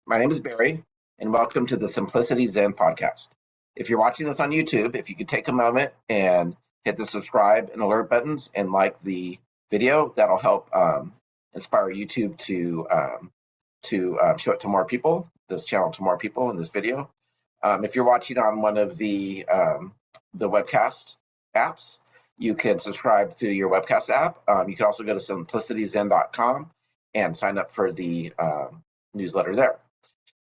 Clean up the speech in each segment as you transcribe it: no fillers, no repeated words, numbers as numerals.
My name is Barry, and welcome to the Simplicity Zen podcast. If you're watching this on YouTube, if you could take a moment and hit the subscribe and alert buttons and like the video, that'll help inspire YouTube to show it to more people, this channel to more people in this video. If you're watching on one of the webcast apps, you can subscribe through your webcast app. You can also go to simplicityzen.com and sign up for the newsletter there.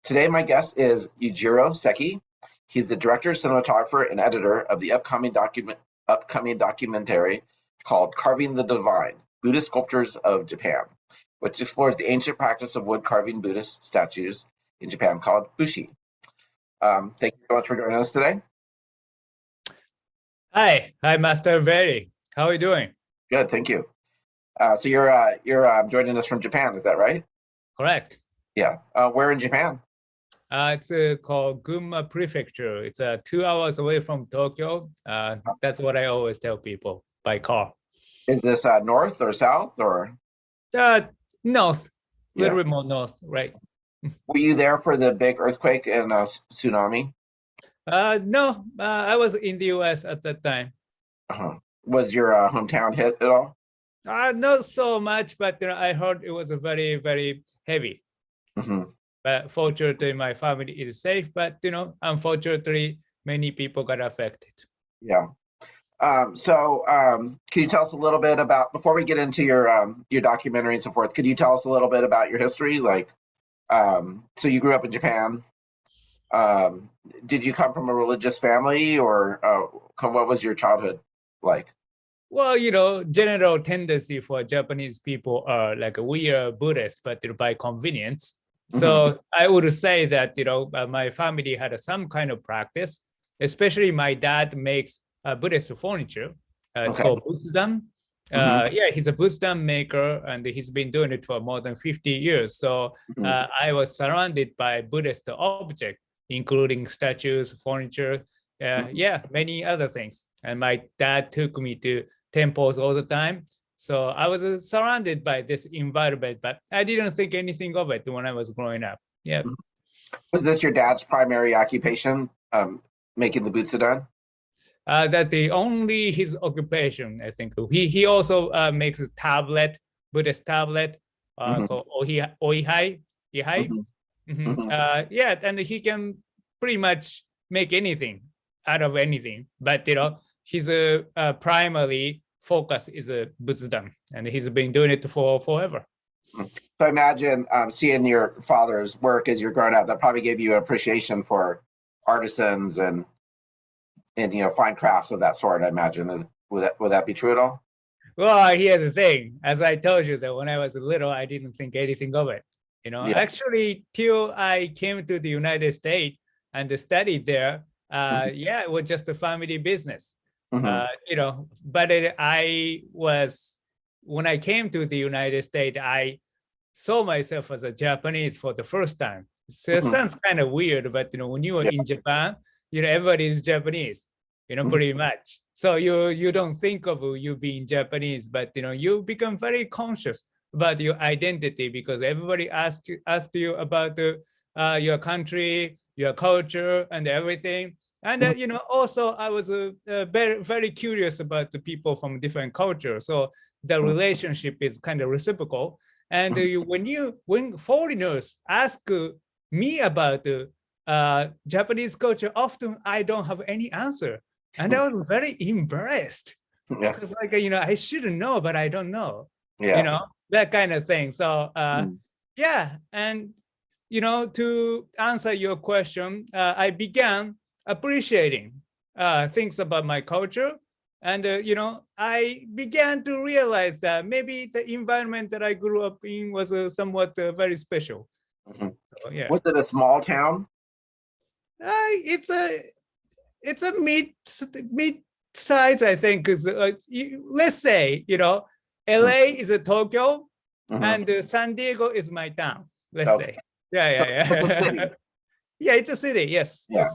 Today, my guest is Yujiro Seki. He's the director, cinematographer, and editor of the upcoming documentary called Carving the Divine, Buddhist Sculptures of Japan, which explores the ancient practice of wood carving Buddhist statues in Japan called bushi. Thank you so much for joining us today. Hi, Master Barry. How are you doing? Good, thank you. So you're joining us from Japan, is that right? Correct. Yeah. Where in Japan? It's called Gunma Prefecture. It's 2 hours away from Tokyo. That's what I always tell people by car. Is this north or south or? North, a little Yeah. bit more north, right? Were you there for the big earthquake and tsunami? No, I was in the US at that time. Was your hometown hit at all? Not so much, but I heard it was a very, very heavy. But fortunately, my family is safe. But unfortunately, many people got affected. Yeah. So can you tell us a little bit about, before we get into your documentary and so forth, could you tell us a little bit about your history? Like, so you grew up in Japan. Did you come from a religious family, or what was your childhood like? Well, general tendency for Japanese people are like we are Buddhist, but by convenience. So I would say that, my family had some kind of practice, especially my dad makes Buddhist furniture. It's called Buddhism. Yeah, he's a Buddhism maker, and he's been doing it for more than 50 years. So I was surrounded by Buddhist objects, including statues, furniture, yeah, many other things. And my dad took me to temples all the time. So I was surrounded by this environment, but I didn't think anything of it when I was growing up. Yeah. Was this your dad's primary occupation, making the butsudan? That's the only his occupation, I think. He also makes a tablet, Buddhist tablet, called Oihai. Yeah, and he can pretty much make anything out of anything. But his primary focus is Buddhism, and he's been doing it for forever. So I imagine seeing your father's work as you're growing up, that probably gave you an appreciation for artisans and fine crafts of that sort. I imagine. Would that be true at all? Well, here's the thing. As I told you, that when I was little, I didn't think anything of it. Actually, till I came to the United States and studied there, yeah, it was just a family business. But when I came to the United States, I saw myself as a Japanese for the first time. So it sounds kind of weird, but when you are in Japan, everybody is Japanese, pretty much. So you don't think of you being Japanese, but you become very conscious about your identity because everybody asks you about your country, your culture, and everything. And also I was very, very curious about the people from different cultures. So the relationship is kind of reciprocal. And when foreigners ask me about the Japanese culture, often I don't have any answer, and I was very embarrassed because I should know, but I don't know. That kind of thing. So yeah, and to answer your question, I began appreciating things about my culture. And, I began to realize that maybe the environment that I grew up in was somewhat very special. So, yeah. Was it a small town? It's a mid size, I think, because let's say, LA is a Tokyo and San Diego is my town, let's say. Yeah. It's a city. Yeah, it's a city. Yes. Yeah.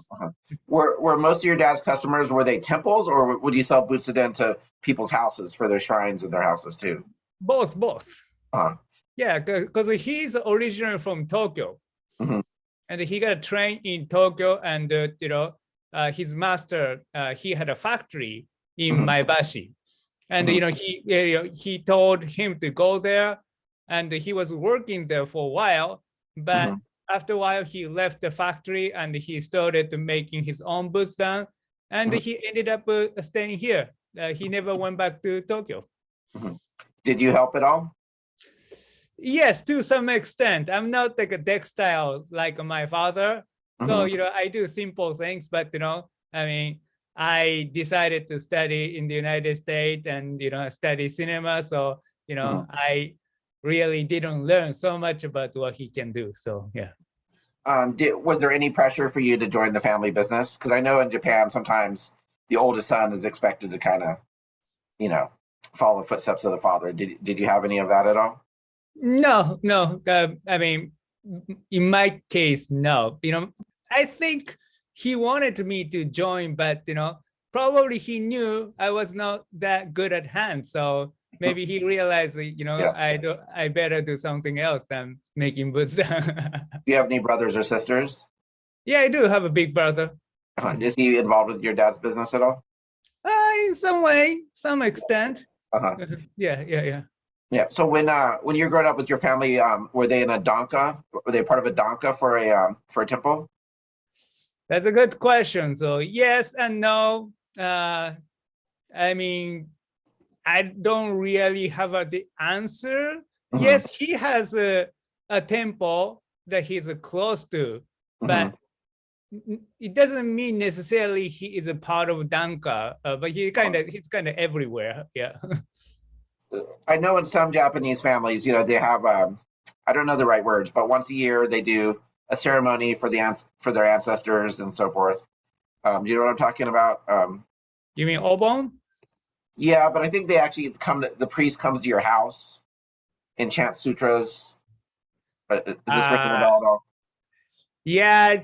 Were most of your dad's customers, were they temples, or would you sell butsudan to people's houses for their shrines in their houses too? Both. Yeah, because he's originally from Tokyo. and he got trained in Tokyo, and his master, he had a factory in Maebashi, and he told him to go there, and he was working there for a while, but after a while he left the factory and he started making his own busan, and he ended up staying here. He never went back to Tokyo. Did you help at all? Yes, to some extent. I'm not like a textile like my father. So, I do simple things, but, I mean, I decided to study in the United States and, study cinema. So, I really didn't learn so much about what he can do. So, yeah. Was there any pressure for you to join the family business? Because I know in Japan, sometimes the oldest son is expected to kind of, follow the footsteps of the father. Did you have any of that at all? No. I mean, in my case, no. I think he wanted me to join, but, probably he knew I was not that good at hand. So maybe he realized, I better do something else than making boots. Do you have any brothers or sisters? Yeah, I do have a big brother. Is he involved with your dad's business at all? In some way, some extent. Yeah. Yeah. So when you're growing up with your family, were they in a danka? Were they part of a danka for a temple? That's a good question. So yes and no. I mean, I don't really have the answer. Yes, he has a temple that he's close to, but it doesn't mean necessarily he is a part of danka. But he's kind of everywhere. Yeah. I know in some Japanese families, they have I don't know the right words, but once a year they do a ceremony for their ancestors and so forth. Do you know what I'm talking about? You mean obon? Yeah, but I think they actually the priest comes to your house and chants sutras. Is this ringing a bell at all? Yeah,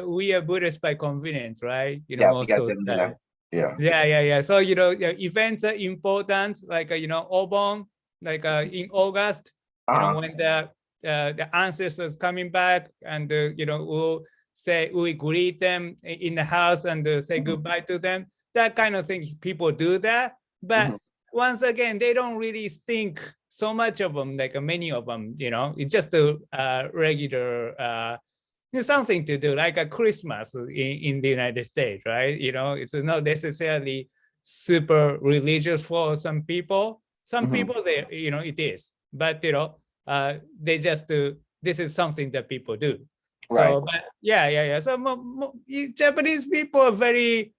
we are Buddhists by convenience, right? Yes, you guys didn't do that. Yeah. So, events are important, like, obon, like in August, when the ancestors coming back, and, we greet them in the house and say goodbye to them. That kind of thing, people do that. But once again, they don't really think so much of them, like many of them, it's just a regular, something to do, like a Christmas in the United States, right? It's not necessarily super religious for some people. Some people, it is, but they just do. This is something that people do. Right. So, but yeah. So Japanese people are very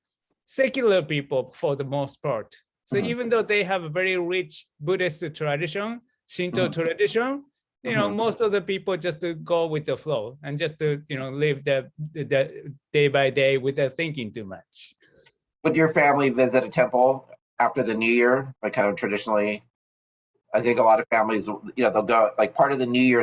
secular people for the most part. So even though they have a very rich Buddhist tradition, Shinto tradition, most of the people just to go with the flow and just to, live the day by day without thinking too much. Would your family visit a temple after the New Year? Like kind of traditionally, I think a lot of families, they'll go, like part of the New Year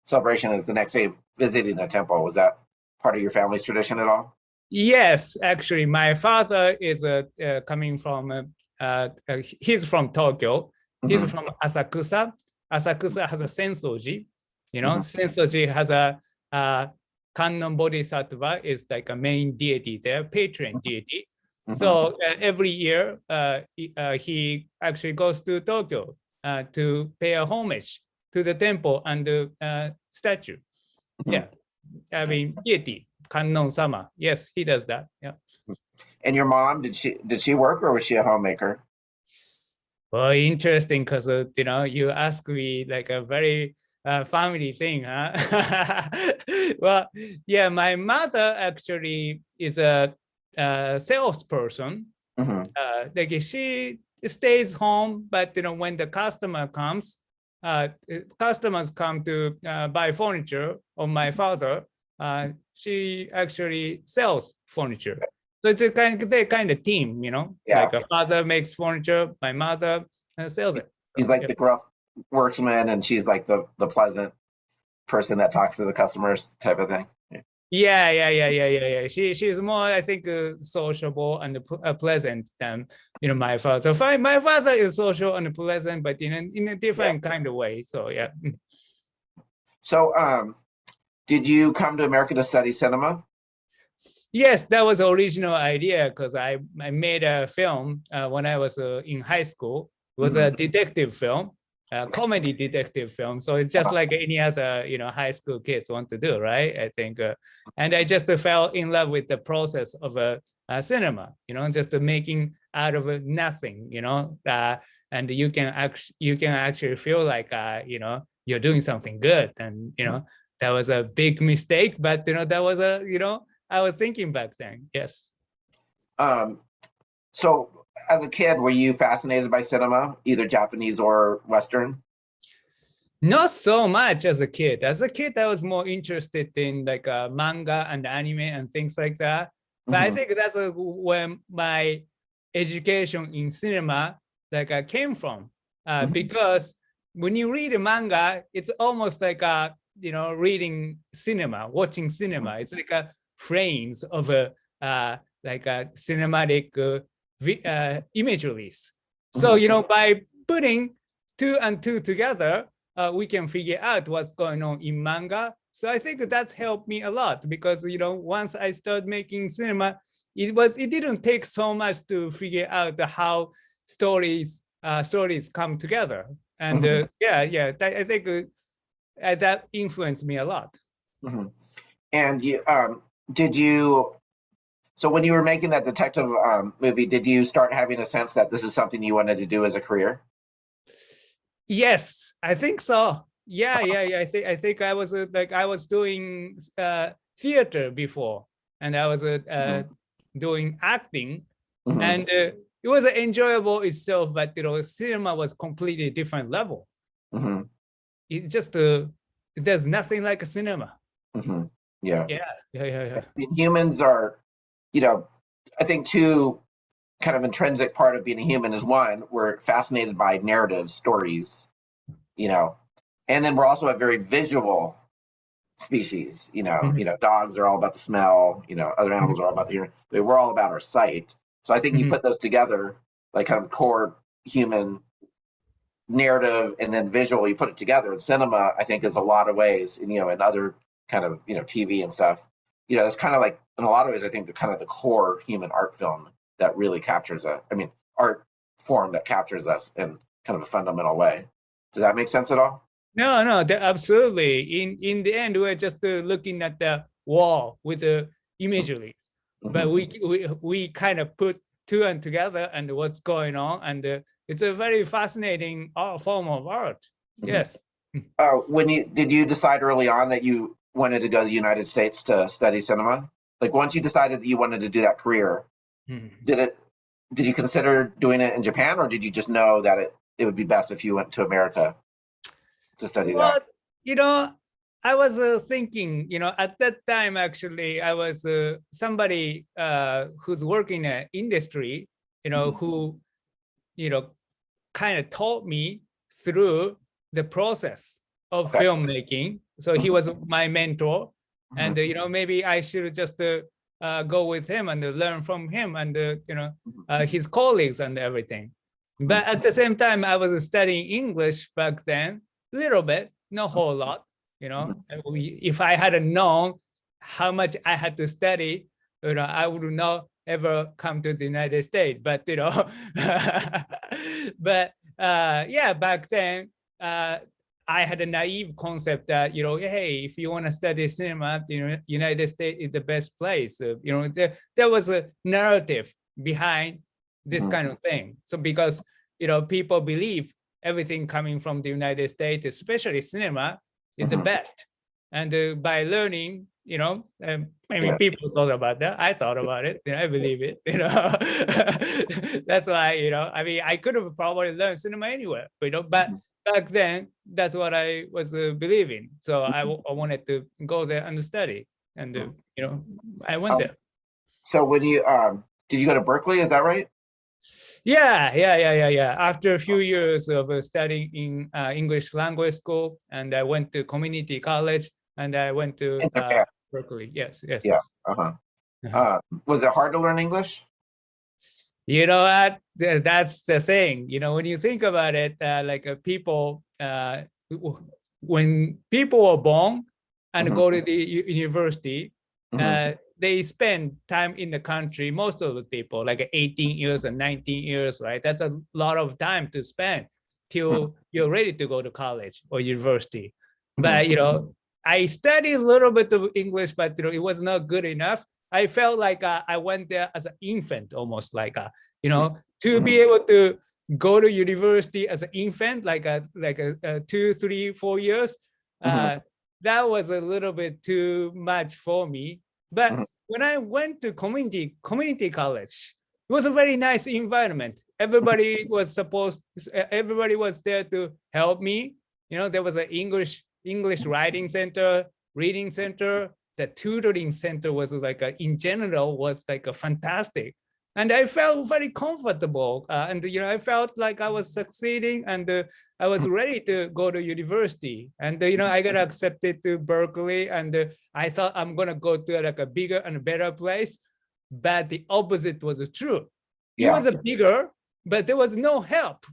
celebration is the next day visiting a temple. Was that part of your family's tradition at all? Yes, actually, my father is coming from, he's from Tokyo. He's from Asakusa. Asakusa has a Sensoji. Sensoji has a Kannon Bodhisattva is like a main deity there, patron deity. So every year he actually goes to Tokyo to pay a homage to the temple and the statue. Yeah, I mean deity, Kannon Sama. Yes, he does that. Yeah. And your mom, did she work, or was she a homemaker? Well, interesting, because you ask me like a very family thing, huh? Well, yeah, my mother actually is a salesperson. Like she stays home, but when the customer comes, customers come to buy furniture of my father. She actually sells furniture. So it's a kind of team, like a father makes furniture, my mother sells it. He's like the gruff worksman, and she's like the pleasant person that talks to the customers type of thing. Yeah. She's more, I think, sociable and pleasant than my father. So my father is social and pleasant, but in a different kind of way. So yeah. So Did you come to America to study cinema? Yes, that was the original idea because I made a film when I was in high school. It was a detective film, a comedy detective film. So it's just like any other, high school kids want to do, right? I think, and I just fell in love with the process of cinema, just making out of nothing, and you can actually feel like, you're doing something good, and that was a big mistake, but that was I was thinking back then, yes. So as a kid, were you fascinated by cinema, either Japanese or Western? Not so much as a kid. As a kid, I was more interested in like manga and anime and things like that. But I think that's when my education in cinema came from. Because when you read a manga, it's almost like reading cinema, watching cinema. It's like frames of a cinematic imageries. So by putting two and two together, we can figure out what's going on in manga. So I think that's helped me a lot because once I started making cinema, it didn't take so much to figure out how stories come together. And I think that influenced me a lot. And you did you? So when you were making that detective movie, did you start having a sense that this is something you wanted to do as a career? Yes, I think so. Yeah. I think I was I was doing theater before, and I was doing acting, and it was enjoyable itself. But cinema was completely different level. It just there's nothing like a cinema. Yeah. Yeah. Humans are, I think two kind of intrinsic part of being a human is one, we're fascinated by narrative stories, and then we're also a very visual species. Dogs are all about the smell. Other animals are all about the hearing. But we're all about our sight. So I think you put those together, like kind of core human narrative and then visual. You put it together, and cinema, I think, is a lot of ways, and other kind of TV and stuff. It's kind of like in a lot of ways, I think the kind of the core human art film that really captures art form that captures us in kind of a fundamental way. Does that make sense at all? No, absolutely. In the end, we're just looking at the wall with the imagery, but we kind of put two and together and what's going on, and it's a very fascinating form of art. Yes. Did you decide early on that you wanted to go to the United States to study cinema? Like once you decided that you wanted to do that career, did you consider doing it in Japan, or did you just know that it would be best if you went to America to study that? I was thinking, at that time, actually, I was somebody who's working in industry, who, kind of taught me through the process of filmmaking. So he was my mentor, and maybe I should just go with him and learn from him and his colleagues and everything. But at the same time, I was studying English back then, a little bit, not a whole lot. If I hadn't known how much I had to study, I would not ever come to the United States. But back then, I had a naive concept that hey, if you want to study cinema, United States is the best place. There was a narrative behind this kind of thing. So because people believe everything coming from the United States, especially cinema, is the best. And by learning, people thought about that. I thought about it. I believe it. That's why I could have probably learned cinema anywhere. But back then, that's what I was believing. So I wanted to go there and study, and I went there. So when you did you go to Berkeley? Is that right? Yeah. After a few years of studying in English language school, and I went to community college, and I went to Berkeley. Yes. Yeah. Was it hard to learn English? You know what? That's the thing. When you think about it, people, when people were born, and Mhm. go to the university, Mhm. they spend time in the country, most of the people, like 18 years and 19 years, right? That's a lot of time to spend till you're ready to go to college or university. But, I studied a little bit of English, but, it was not good enough. I felt like I went there as an infant, almost like, to be able to go to university as an infant, like a 2, 3, 4 years, that was a little bit too much for me. But when I went to community college, it was a very nice environment. Everybody was there to help me. There was an English writing center, reading center. The tutoring center was like in general was like a fantastic, and I felt very comfortable. And I felt like I was succeeding, and I was ready to go to university. And I got accepted to Berkeley, and I thought I'm gonna go to like a bigger and better place, but the opposite was true. It was a bigger, but there was no help,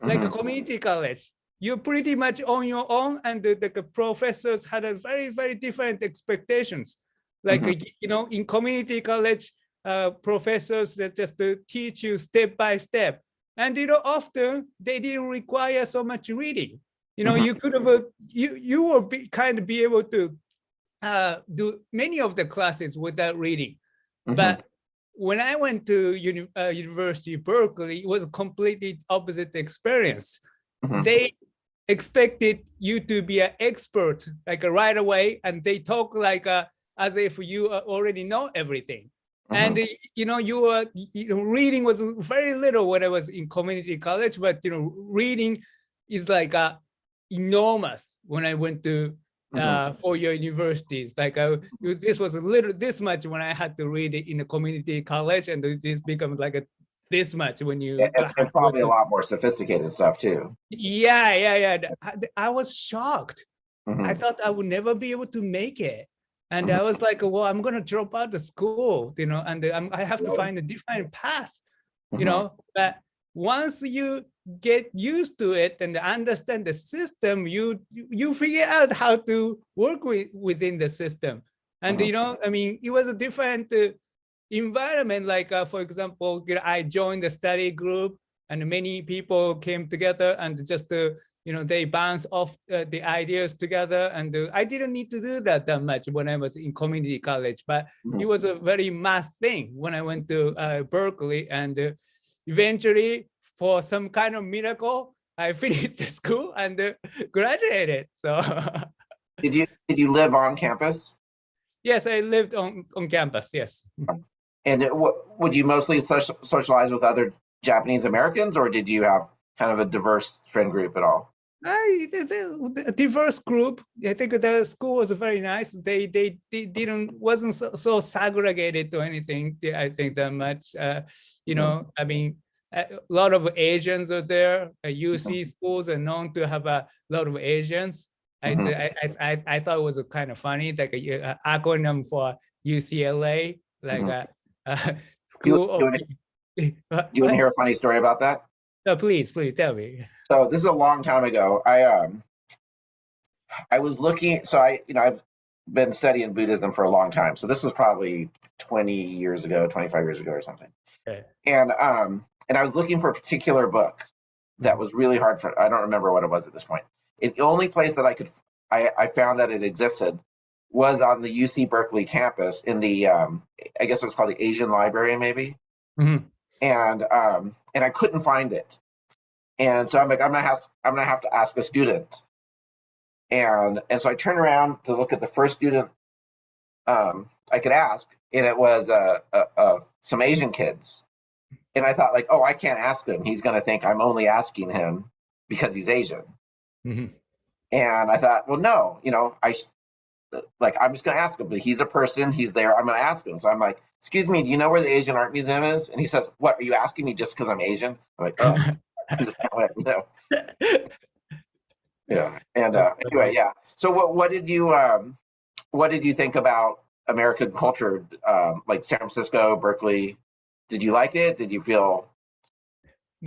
like a community college. You're pretty much on your own, and the professors had a very, very different expectations. Like, in community college, professors that just teach you step by step. And, often they didn't require so much reading. You could have, you will be able to do many of the classes without reading. But when I went to University of Berkeley, it was a completely opposite experience. They expected you to be an expert like right away, and they talk like as if you already know everything. And reading was very little when I was in community college, but reading is like enormous when I went to 4-year universities. Like this was a little this much when I had to read it in a community college, and this becomes like this much when you and probably a lot more sophisticated stuff too. Yeah. I was shocked. I thought I would never be able to make it. And I was like, well, I'm going to drop out of school, and I have to find a different path, but once you get used to it and understand the system, you figure out how to work within the system. And, it was a different environment. Like, for example, I joined the study group, and many people came together, and just they bounce off the ideas together. And I didn't need to do that much when I was in community college, but it was a very math thing when I went to Berkeley. And eventually, for some kind of miracle, I finished the school and graduated. So did you live on campus? Yes, I lived on campus. Yes. And would you mostly socialize with other Japanese Americans, or did you have kind of a diverse friend group at all? A diverse group. I think the school was very nice. They wasn't so segregated to anything. I think that much. I mean, a lot of Asians are there. UC schools are known to have a lot of Asians. I thought it was kind of funny, like an acronym for UCLA, like school. Do you want to hear a funny story about that? Please tell me. So this is a long time ago. I was looking. So I've been studying Buddhism for a long time. So this was probably 20 years ago, 25 years ago, or something. Okay. And I was looking for a particular book that was really hard for. I don't remember what it was at this point. The only place that I found that it existed was on the UC Berkeley campus in the I guess it was called the Asian Library, maybe. And I couldn't find it. And so I'm like, I'm gonna have to ask a student. And so I turned around to look at the first student I could ask, and it was some Asian kids. And I thought, like, oh, I can't ask him. He's gonna think I'm only asking him because he's Asian. And I thought, well, no, I'm just gonna ask him. But he's a person. He's there. I'm gonna ask him. So I'm like, excuse me, do you know where the Asian Art Museum is? And he says, what? Are you asking me just because I'm Asian? I'm like, oh. Yeah. And anyway, yeah. So what did you think about American culture, like San Francisco, Berkeley? Did you like it? Did you feel?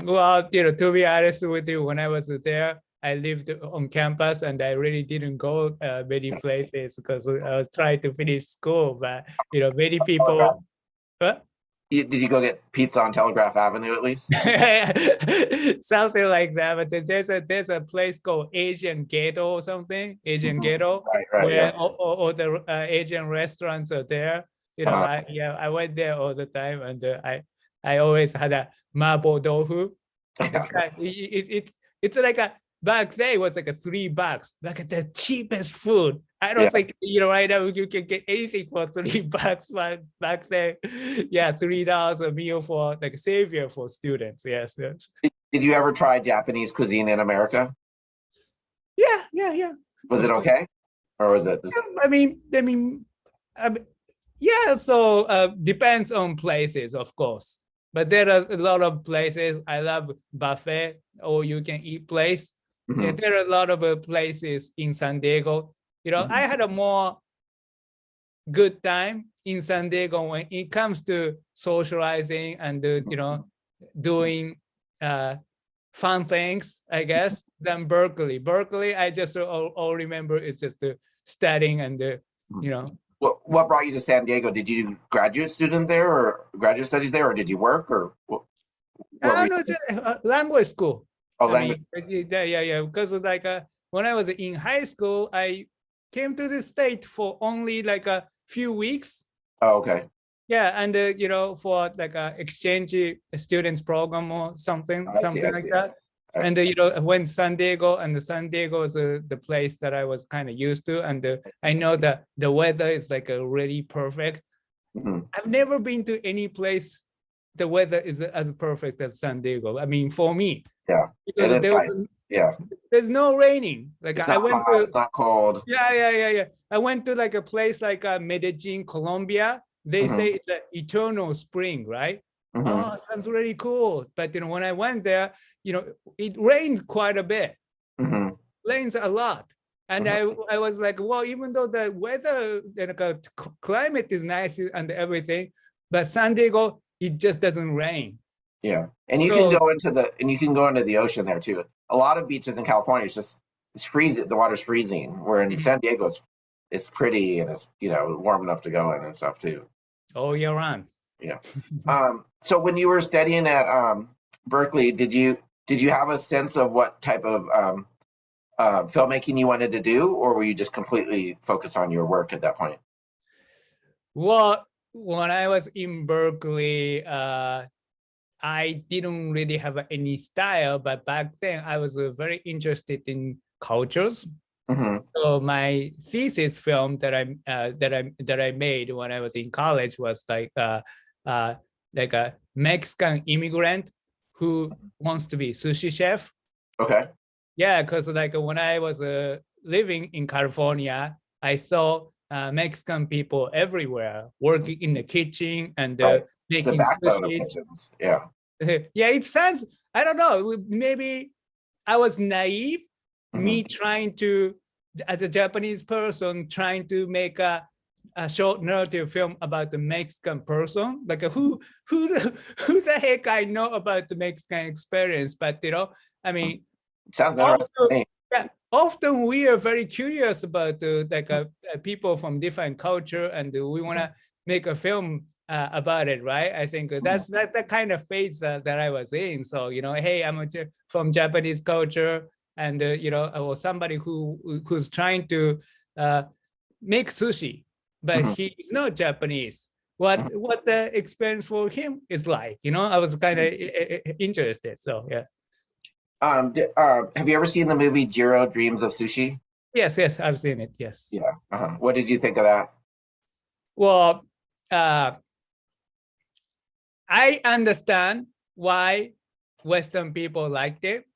Well, to be honest with you, when I was there, I lived on campus and I really didn't go many places because I was trying to finish school. But many people. What? Did you go get pizza on Telegraph Avenue at least? Something like that. But there's a place called Asian Ghetto or something, Asian Ghetto, Right, where yeah. all the Asian restaurants are there. I went there all the time, and I always had a mapo tofu. It's like back then it was like $3, like the cheapest food. I don't think right now you can get anything for $3, but back then, yeah, $3 a meal for like savior for students. Yes. Did you ever try Japanese cuisine in America? Yeah. Was it okay, or was it just... I mean, yeah. So depends on places, of course. But there are a lot of places. I love buffet or you can eat place. Yeah, there are a lot of places in San Diego. I had a more good time in San Diego when it comes to socializing and doing fun things, I guess, than Berkeley. Berkeley, I just all remember it's just studying and What brought you to San Diego? Did you graduate student there, or graduate studies there, or did you work, or what? I don't know, just, language school. Oh, language. Yeah. Because like when I was in high school, I came to the state for only like a few weeks. Oh, okay. Yeah, and for like a exchange students program or something like that. Okay. And when San Diego is the place that I was kind of used to, and I know that the weather is like a really perfect. I've never been to any place the weather is as perfect as San Diego. I mean, for me. Yeah, because it is nice. Yeah. There's no raining. Like it's not hot, it's not cold. Yeah. I went to like a place like Medellin, Colombia. They say it's an eternal spring, right? Oh, sounds really cool. But when I went there, it rained quite a bit. Rains a lot. And I was like, well, even though the weather, climate is nice and everything, but San Diego, it just doesn't rain. Yeah, and you can go into the ocean there too. A lot of beaches in California, it's freezing. The water's freezing. Where in San Diego, it's pretty and it's warm enough to go in and stuff too. Oh, year round. Yeah. So when you were studying at Berkeley, did you have a sense of what type of filmmaking you wanted to do, or were you just completely focused on your work at that point? Well, when I was in Berkeley, I didn't really have any style, but back then I was very interested in cultures. So my thesis film that I made when I was in college was like a Mexican immigrant who wants to be sushi chef. Okay. Yeah, because like when I was living in California, I saw Mexican people everywhere working in the kitchen and making it's the backbone of kitchens. Yeah. Yeah, it sounds, I don't know, maybe I was naive, me trying to, as a Japanese person, trying to make a short narrative film about the Mexican person, like who the heck I know about the Mexican experience, but I mean, sounds interesting. Yeah, often we are very curious about people from different culture, and we want to make a film about it, right? I think that's the kind of phase that I was in. So hey, I'm from Japanese culture, and I was somebody who's trying to make sushi, but he's not Japanese. What the experience for him is like? I was kind of interested. So yeah. Have you ever seen the movie Jiro Dreams of Sushi? Yes, I've seen it. Yes. Yeah. What did you think of that? Well, I understand why Western people liked it.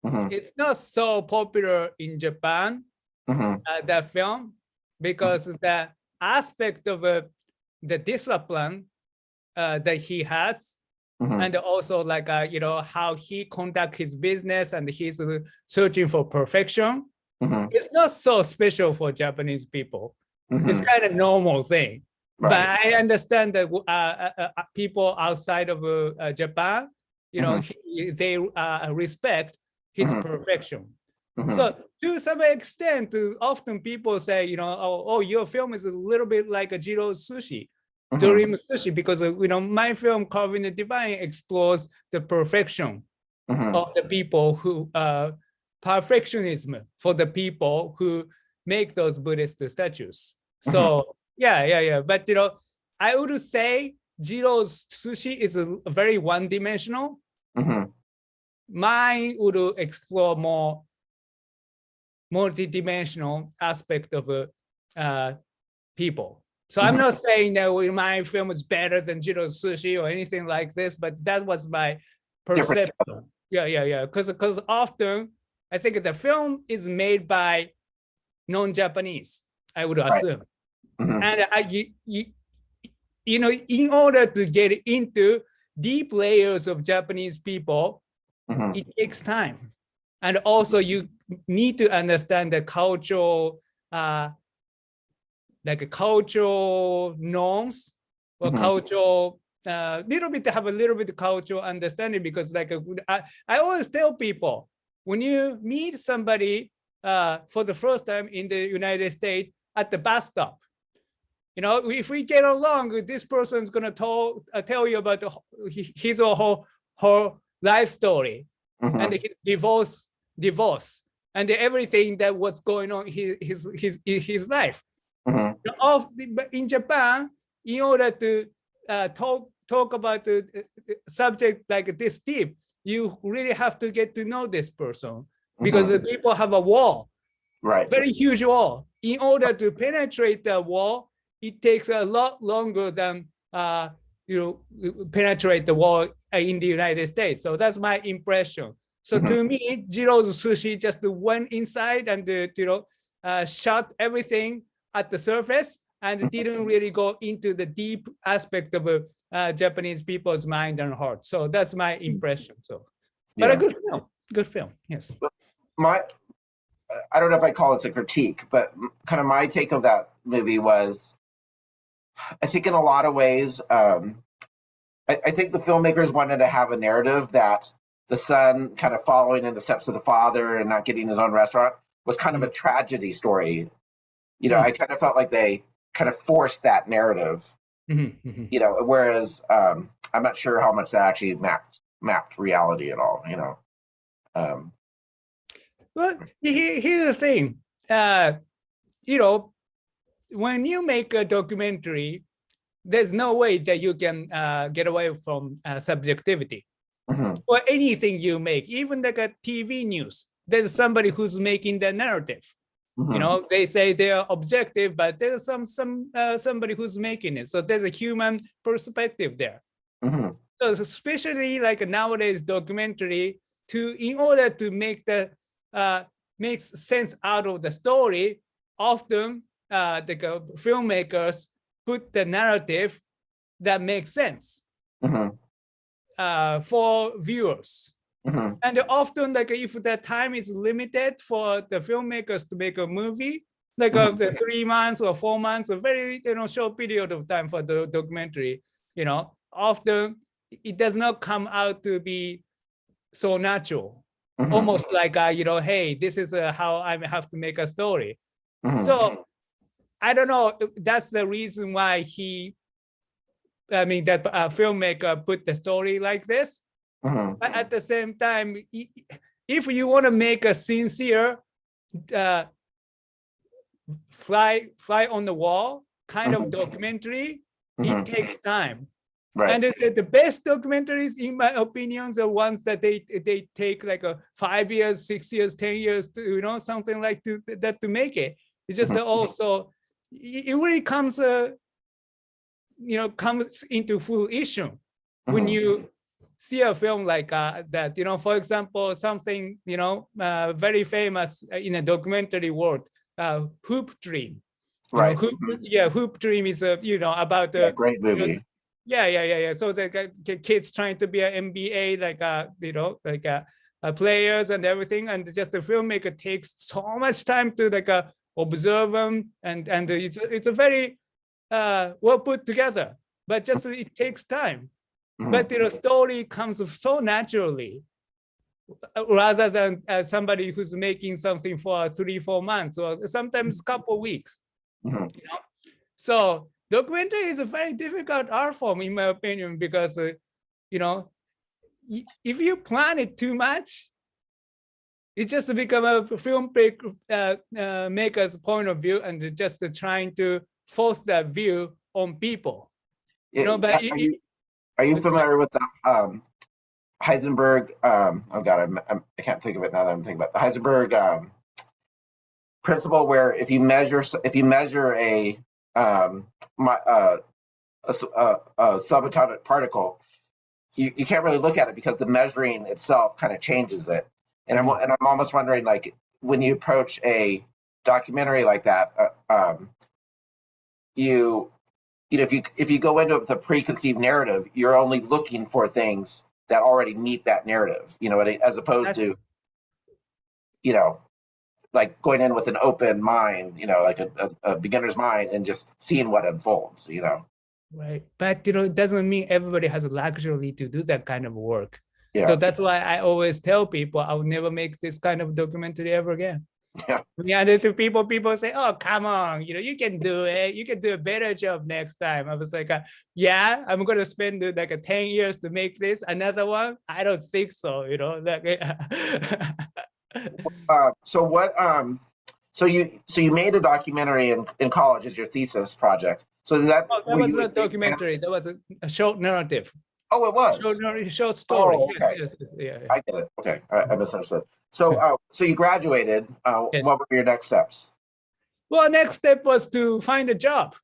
It's not so popular in Japan, that film, because the aspect of the discipline that he has, and also like how he conduct his business and he's searching for perfection. It's not so special for Japanese people. It's kind of normal thing. Right. But I understand that people outside of Japan, they respect his perfection. So to some extent, often people say, oh, your film is a little bit like a Jiro's Sushi, Dream Sushi, because my film Carving the Divine explores the perfection of the people who perfectionism for the people who make those Buddhist statues. So yeah. But I would say Jiro's Sushi is a very one-dimensional. Mine would explore more multi-dimensional aspect of people. So I'm not saying that my film is better than Jiro's Sushi or anything like this, but that was my perception. Yeah. Because often I think the film is made by non-Japanese, I would assume. And in order to get into deep layers of Japanese people, it takes time. And also you need to understand the cultural, cultural norms or cultural, have a little bit of cultural understanding, because I always tell people, when you meet somebody for the first time in the United States at the bus stop, if we get along, this person's gonna tell you about his or her life story and his divorce and everything that was going on in his life. In Japan, in order to talk about the subject like this deep, you really have to get to know this person, because the people have a wall, very huge wall. In order to penetrate the wall, it takes a lot longer than penetrate the wall in the United States. So that's my impression. So to me, Jiro's Sushi just went inside and shot everything at the surface and didn't really go into the deep aspect of Japanese people's mind and heart. So that's my impression. So, but a good film, yes. I don't know if I call this a critique, but kind of my take of that movie was, I think in a lot of ways, I think the filmmakers wanted to have a narrative that the son kind of following in the steps of the father and not getting his own restaurant was kind of a tragedy story. I kind of felt like they kind of forced that narrative, whereas I'm not sure how much that actually mapped reality at all, Well, here's the thing, when you make a documentary, there's no way that you can get away from subjectivity. Or anything you make, even like a TV news, there's somebody who's making the narrative. They say they are objective, but there's somebody who's making it. So there's a human perspective there. So especially like nowadays documentary, in order to make makes sense out of the story, often the filmmakers put the narrative that makes sense for viewers. And often, if the time is limited for the filmmakers to make a movie, the 3 months or 4 months, a very short period of time for the documentary, often it does not come out to be so natural, almost like hey, this is how I have to make a story. So I don't know. That's the reason why that filmmaker put the story like this. But at the same time, if you want to make a sincere fly on the wall kind of documentary, it takes time. And the best documentaries, in my opinion, are ones that they take like 5 years, 6 years, 10 years to something like that to make it. It's just also it really comes comes into fruition when you see a film like that. For example, something very famous in a documentary world, Hoop Dream. Hoop Dream is about a great movie. So the kids trying to be an NBA players and everything, and just the filmmaker takes so much time to observe them, and it's a very well put together, but just it takes time. But the story comes so naturally rather than somebody who's making something for 3-4 months or sometimes a couple weeks. You know, so documentary is a very difficult art form, in my opinion, because you know, if you plan it too much, it just become a maker's point of view and just trying to force that view on people. You know, but are you familiar with the Heisenberg? Oh God, I can't think of it now that I'm thinking about the Heisenberg principle, where if you measure a subatomic particle, you can't really look at it because the measuring itself kind of changes it. And I'm almost wondering, like, when you approach a documentary like that, you know, if you go into it with a preconceived narrative, you're only looking for things that already meet that narrative, you know, as opposed to, you know, like going in with an open mind, you know, like a beginner's mind and just seeing what unfolds, you know. Right. But, you know, it doesn't mean everybody has a luxury to do that kind of work. Yeah. So that's why I always tell people I will never make this kind of documentary ever again. Yeah. Yeah, to people say, oh, come on, you know, you can do it. You can do a better job next time. I was like, yeah, I'm going to spend like 10 years to make this. Another one? I don't think so, you know. Like, so you made a documentary in college as your thesis project. So that was a documentary. That was a short narrative. Oh, it was short story. Oh, okay. Yes, yeah. I get it. Okay, I misunderstood. So, so you graduated. Yes. What were your next steps? Well, next step was to find a job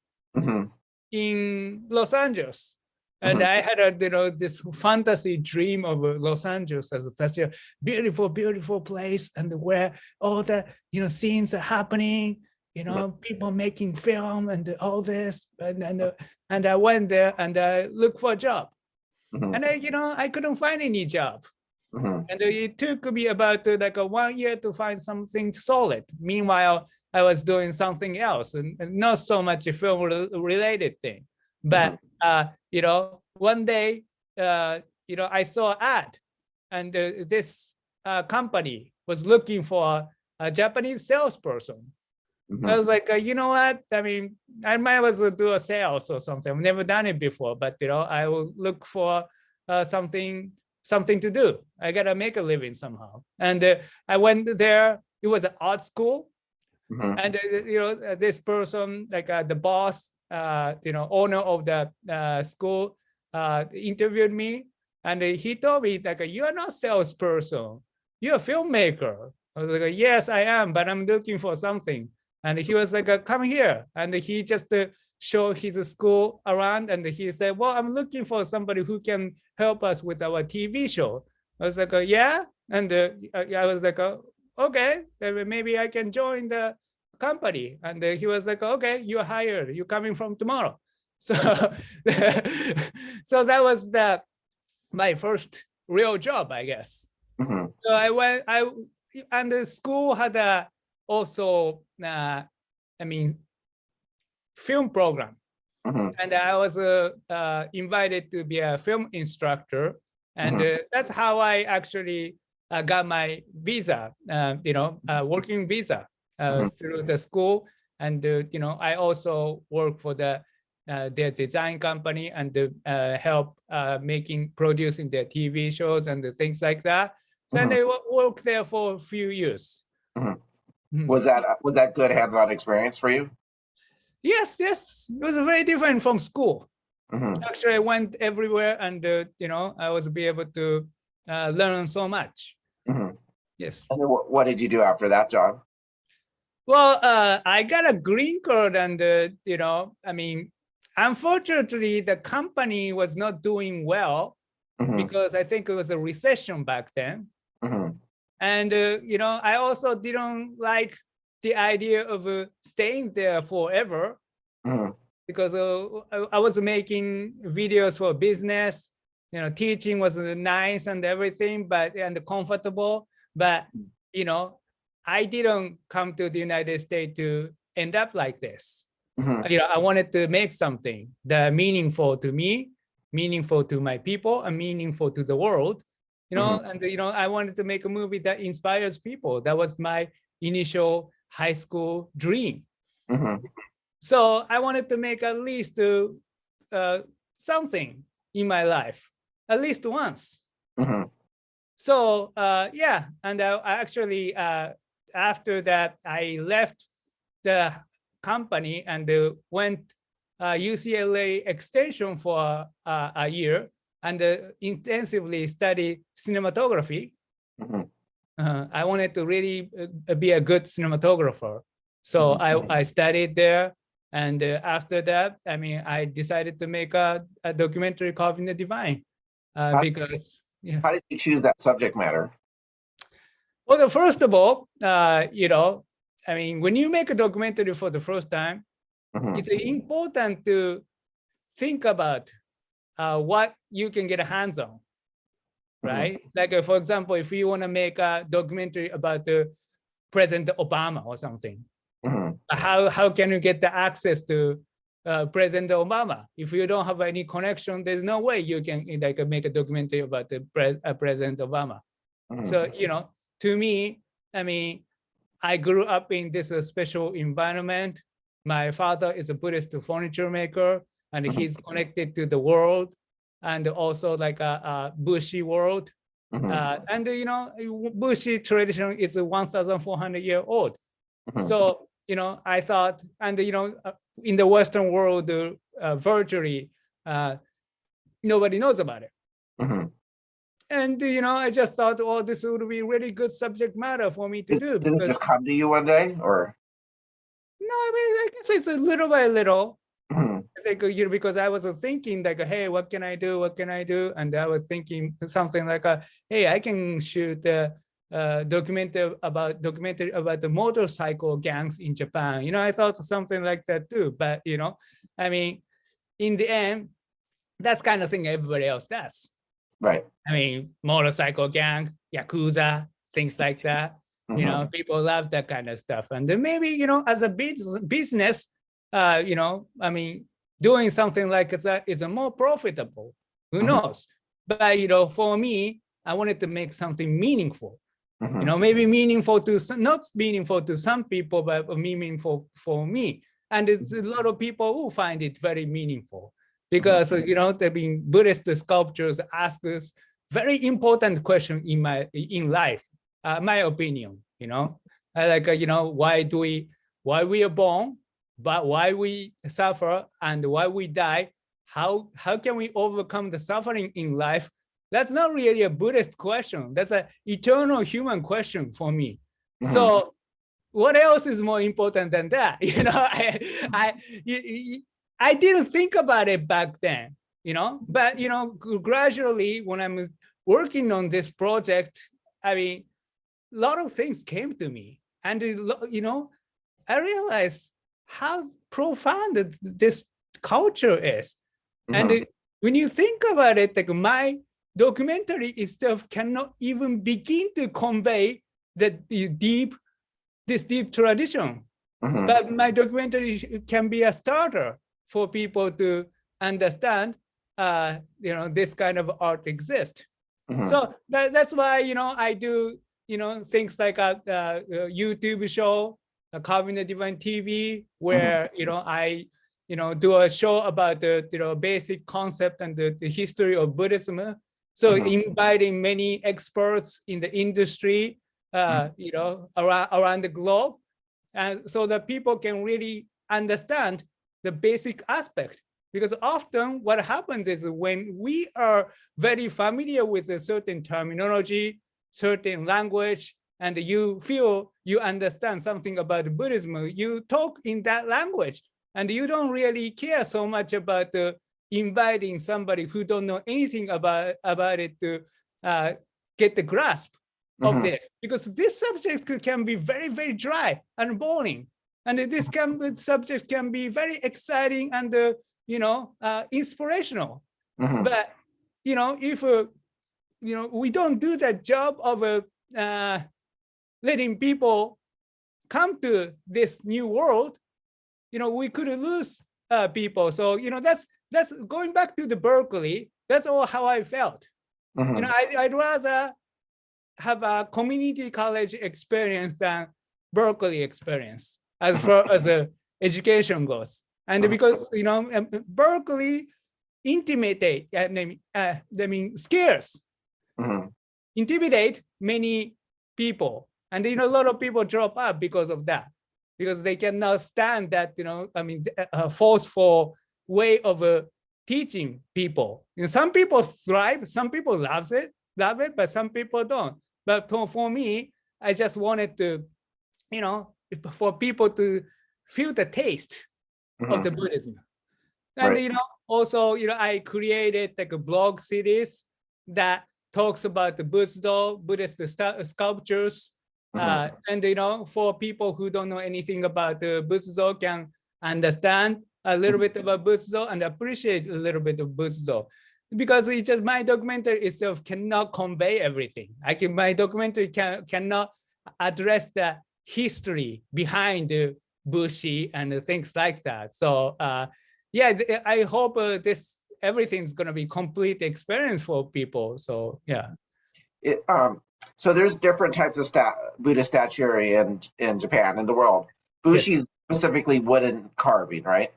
in Los Angeles. And I had this fantasy dream of Los Angeles as such a beautiful, beautiful place, and where all the scenes are happening, people making film and all this, and I went there and I looked for a job, and I couldn't find any job, and it took me about like 1 year to find something solid. Meanwhile, I was doing something else and not so much a film related thing, but one day, I saw an ad, and this company was looking for a Japanese salesperson. I was like, you know what? I mean, I might as well do a sales or something. I've never done it before, but I will look for something to do. I gotta make a living somehow. And I went there. It was an art school, and this person, like the boss, owner of the school, interviewed me, and he told me like, you're not a salesperson, you're a filmmaker. I was like, yes, I am, but I'm looking for something. And he was like, come here. And he just showed his school around, and he said, well, I'm looking for somebody who can help us with our TV show. I was like, yeah. And I was like, okay, then maybe I can join the company. And he was like, okay, you're hired, you're coming from tomorrow. So so that was my first real job, I guess. So I went, and the school had also film program, and I was invited to be a film instructor, and that's how I actually got my visa, working visa through the school. And I also work for their design company and help producing their TV shows and things like that. So and they worked there for a few years. Was that good hands-on experience for you? Yes, it was very different from school. Actually, I went everywhere, and I was be able to learn so much. Yes. And then what did you do after that job? Well, I got a green card, and unfortunately, the company was not doing well because I think it was a recession back then. And, I also didn't like the idea of staying there forever because I was making videos for business, teaching was nice and everything, and comfortable. But, I didn't come to the United States to end up like this. I wanted to make something that meaningful to me, meaningful to my people, and meaningful to the world. and I wanted to make a movie that inspires people. That was my initial high school dream. So I wanted to make at least something in my life, at least once. So yeah, and I actually after that I left the company and went UCLA extension for a year and intensively studied cinematography. I wanted to really be a good cinematographer. So I studied there. And after that, I mean, I decided to make a documentary called In the Divine because. Yeah. How did you choose that subject matter? Well, first of all, I mean, when you make a documentary for the first time, it's important to think about what you can get a hands on, right? Like, for example, if you want to make a documentary about the President Obama or something, how can you get the access to President Obama? If you don't have any connection, there's no way you can make a documentary about the President Obama. So, to me, I mean, I grew up in this special environment. My father is a Buddhist furniture maker, and he's connected to the world and also like a Bushi world. And, Bushi tradition is 1,400 years old. So, I thought, and, in the Western world, virtually, nobody knows about it. And, I just thought, oh, this would be really good subject matter for me to do. Did it just come to you one day, or? No, I mean, I guess it's a little by little. Like, because I was thinking like, hey, what can I do? What can I do? And I was thinking something like, hey, I can shoot a documentary about the motorcycle gangs in Japan. I thought something like that too. But, I mean, in the end, that's kind of thing everybody else does. Right. I mean, motorcycle gang, Yakuza, things like that. People love that kind of stuff. And then maybe, as a business, I mean, doing something like that is more profitable. Who knows? But, for me, I wanted to make something meaningful. Maybe meaningful to not meaningful to some people, but meaningful for me. And it's a lot of people who find it very meaningful. Because there being Buddhist sculptures ask us very important question in life, my opinion. Like why we are born, but why we suffer and why we die. How can we overcome the suffering in life? That's not really a Buddhist question. That's an eternal human question for me. So what else is more important than that? I didn't think about it back then, but, gradually when I'm working on this project, I mean, a lot of things came to me and, I realized how profound this culture is. And when you think about it, like my documentary itself cannot even begin to convey this deep tradition. But my documentary can be a starter for people to understand, this kind of art exists. So that's why, I do, things like a YouTube show, Carving the Divine TV, where, I, do a show about the, basic concept and the history of Buddhism. So inviting many experts in the industry, around the globe, and so that people can really understand the basic aspect. Because often what happens is when we are very familiar with a certain terminology, certain language, and you feel you understand something about Buddhism, you talk in that language, and you don't really care so much about inviting somebody who don't know anything about it to get the grasp of this. Because this subject can be very, very dry and boring. And this subject can be very exciting and, inspirational. But, if, we don't do that job of letting people come to this new world, we could lose people. So, that's going back to the Berkeley. That's all how I felt. Mhm. I'd rather have a community college experience than Berkeley experience as far as education goes. And because, Berkeley intimidate, scares, Mhm. intimidate many people. And, a lot of people drop out because of that, because they cannot stand that, forceful way of teaching people. Some people thrive, some people love it, but some people don't. But for me, I just wanted to, for people to feel the taste of the Mhm. Buddhism. And, Right. also, I created like a blog series that talks about the Buddhist sculptures. Mhm. And, for people who don't know anything about the Buddhism can understand a little bit about Buddhism and appreciate a little bit of Buddhism. Because it's just my documentary itself cannot convey everything. My documentary cannot address the history behind the Bushi and things like that. So yeah, I hope everything's going to be complete experience for people. So yeah. So there's different types of Buddhist statuary in Japan, in the world. Bushi Yes. is specifically wooden carving, right?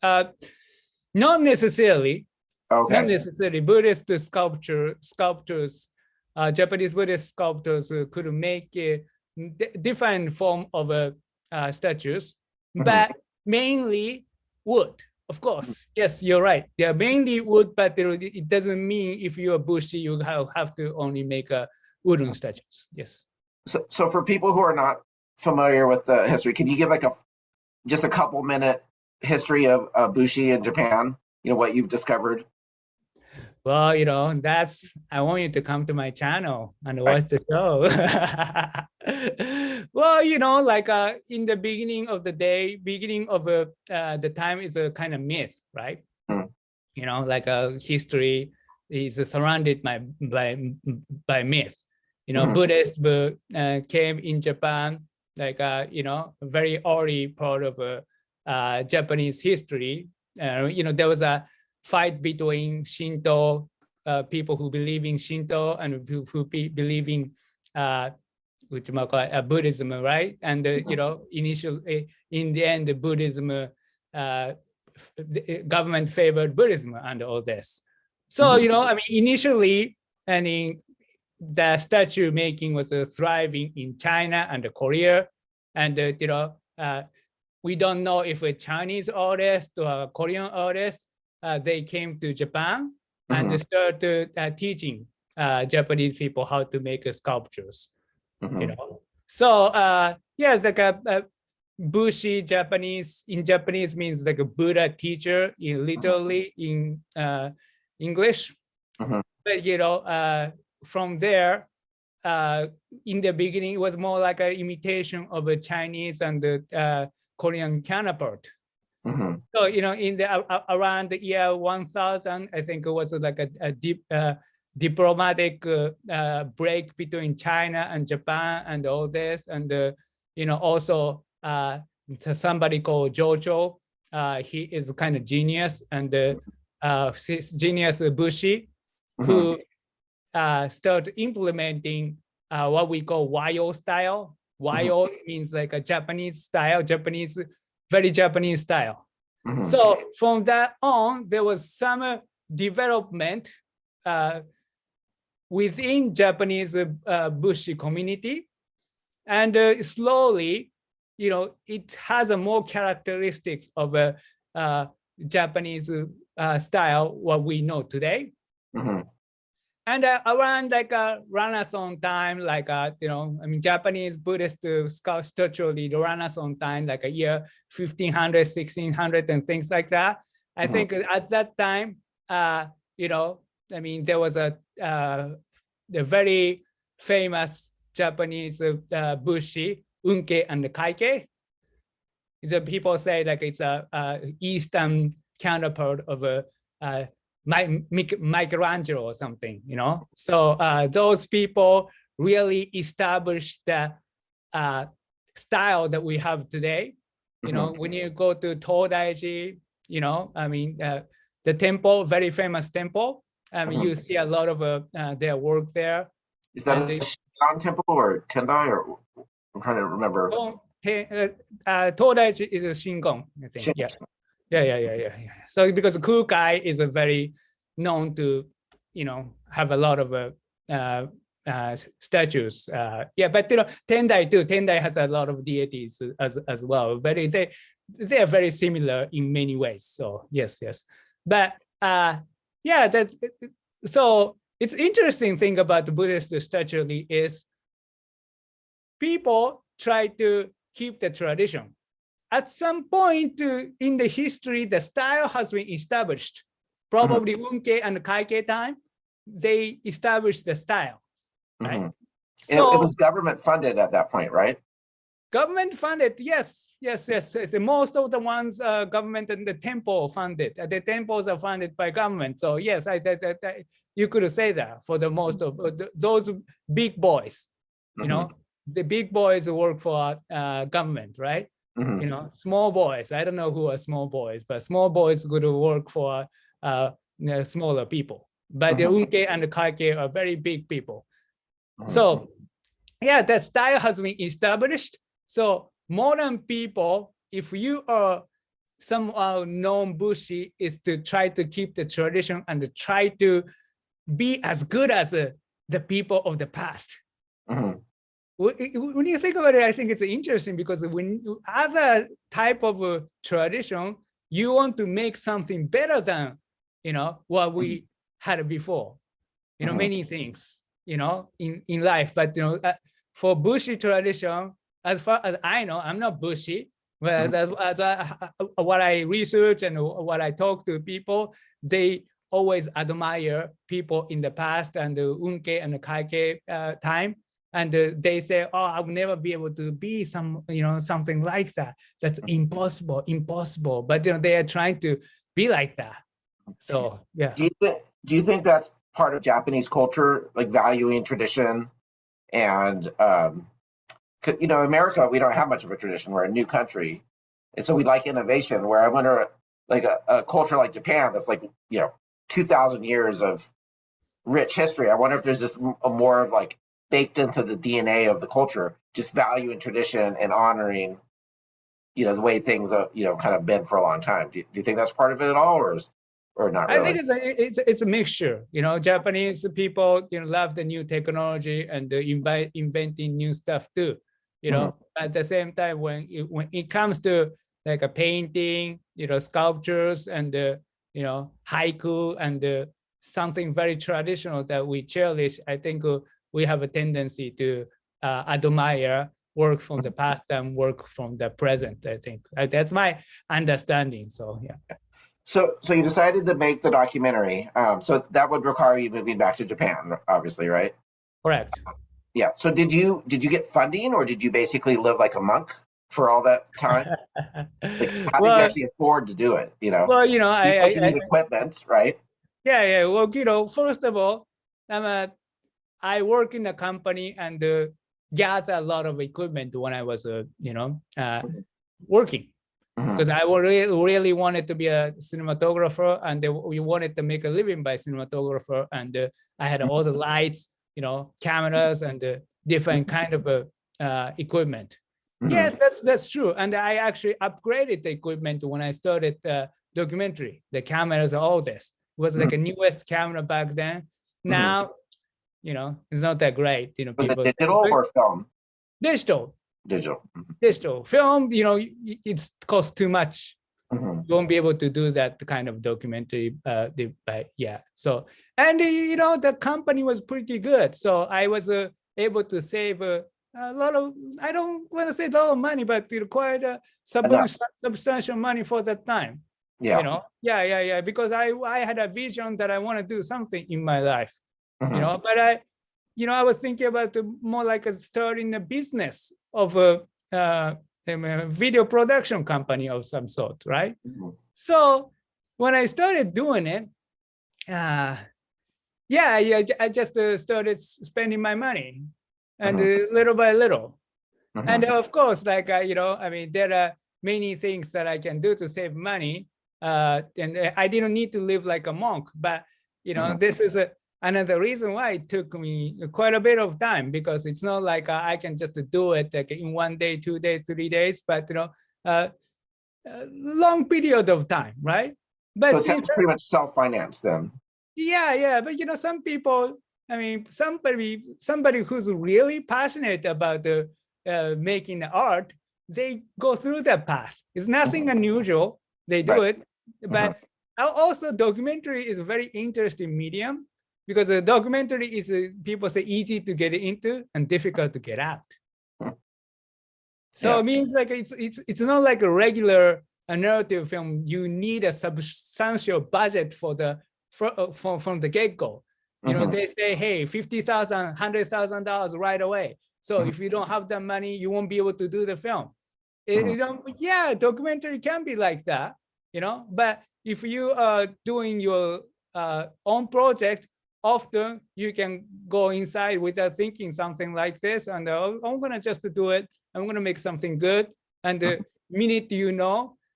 Not necessarily. Okay. Not necessarily. Buddhist sculptors, Japanese Buddhist sculptors could make a different form of statues, but mainly wood. Of course, yes, you're right. They are mainly wood, but it doesn't mean if you're a Bushi, you have to only make a wooden statues. Yes. So for people who are not familiar with the history, can you give like just a couple minute history of Bushi in Japan? What you've discovered. Well, I want you to come to my channel and Right. watch the show. Well, like in the beginning of the day, beginning of the time is a kind of myth, right? Mm. Like history is surrounded by myth. Buddhists came in Japan, like very early part of Japanese history. There was a fight between Shinto people who believe in Shinto and who believe in Buddhism, right? And initially, in the end, the Buddhism the government favored Buddhism and all this. So initially, the statue making was thriving in China and Korea, and we don't know if a Chinese artist or a Korean artist they came to Japan and started teaching Japanese people how to make sculptures. So yeah, like a Bushi in Japanese means like a Buddha teacher literally in English. But from there, in the beginning, it was more like an imitation of a Chinese and the Korean counterpart. So in the around the year 1000, I think it was like a deep diplomatic break between China and Japan and all this, and also somebody called Jojo. He is kind of genius, and genius Bushi, who started implementing what we call Wayo style. Wayo means like a Japanese style, very Japanese style. So from that on, there was some development within Japanese Bushi community, and slowly, it has a more characteristics of a Japanese style, what we know today. And around like a Renaissance time, like Japanese Buddhist structurally the Renaissance time, like a year 1500, 1600, and things like that. I think at that time, there was a very famous Japanese Bushi, Unke and Kaike. The people say like it's a Eastern counterpart of a Michelangelo or something, So those people really established the style that we have today. When you go to Todaiji, the temple, very famous temple, You see a lot of their work there. Is that a Shingon temple or Tendai, or I'm trying to remember. Todai is a Shingon, I think. Yeah. So because Kukai is a very known to, have a lot of statues. But Tendai too. Tendai has a lot of deities as well. But they are very similar in many ways. So yes. But so it's interesting thing about the Buddhist statue is people try to keep the tradition. At some point in the history, the style has been established. Probably Unkei and Kaikei time, they established the style. Right? So, it was government funded at that point, right? Government funded, yes. Most of the ones government and the temple funded. The temples are funded by government. So yes, you could say that for the most of those big boys. The big boys work for government, right? Small boys. I don't know who are small boys, but small boys could work for smaller people. But the Unkei and the Kaikei are very big people. So yeah, the style has been established. So modern people, if you are somehow non-Bushi, is to try to keep the tradition and to try to be as good as the people of the past. When you think about it, I think it's interesting because when other type of tradition, you want to make something better than what we had before. Many things in life, but for Bushi tradition, as far as I know, I'm not Bushi, but what I research and what I talk to people, they always admire people in the past and the Unkei and the Kaikei time. And they say, oh, I will never be able to be something like that. That's impossible. But they are trying to be like that. So yeah. Do you think that's part of Japanese culture, like valuing tradition? And America, we don't have much of a tradition. We're a new country, and so we like innovation. Where I wonder, like a culture like Japan, that's like 2,000 years of rich history. I wonder if there's just a more of like baked into the DNA of the culture, just valuing tradition and honoring, the way things are, kind of been for a long time. Do you think that's part of it at all, or not really? I think it's a mixture. Japanese people, love the new technology and inventing new stuff too. At the same time, when it comes to like a painting, sculptures and haiku and something very traditional that we cherish, I think we have a tendency to admire work from the past and work from the present. I think that's my understanding. So yeah. So you decided to make the documentary. So that would require you moving back to Japan, obviously, right? Correct. Yeah. So did you get funding, or did you basically live like a monk for all that time? Like, how did you actually afford to do it? Well, you need equipment, right? Yeah. Well, first of all, I work in a company and gather a lot of equipment when I was, working. Because I really wanted to be a cinematographer, and we wanted to make a living by cinematographer. And I had all the lights, cameras and different kind of equipment. Yes, that's true. And I actually upgraded the equipment when I started documentary, the cameras, all this. It was like a newest camera back then. Now, it's not that great. Was it digital or film? Digital. Digital. Film, it costs too much. You won't be able to do that kind of documentary. So, and the company was pretty good. So I was able to save a lot of, I don't want to say a lot of money, but quite a substantial money for that time. Yeah. Yeah. Because I had a vision that I want to do something in my life. But I was thinking about more like starting a business of a video production company of some sort, right? So when I started doing it, I just started spending my money, and little by little. And of course, like there are many things that I can do to save money, and I didn't need to live like a monk, but this is another reason why it took me quite a bit of time, because it's not like I can just do it like in 1 day, 2 days, 3 days, but long period of time, right? But so it sounds pretty much self-financed then. Yeah, but some people, I mean, somebody who's really passionate about making art, they go through that path. It's nothing unusual. They do it, but also documentary is a very interesting medium, because a documentary is people say easy to get into and difficult to get out. So it means like it's not like a regular narrative film. You need a substantial budget for the from the get-go. They say, hey, $50,000, $100,000 right away. So if you don't have that money, you won't be able to do the film. Yeah, documentary can be like that, but if you are doing your own project, often you can go inside without thinking something like this, and I'm gonna just do it. I'm gonna make something good, and the minute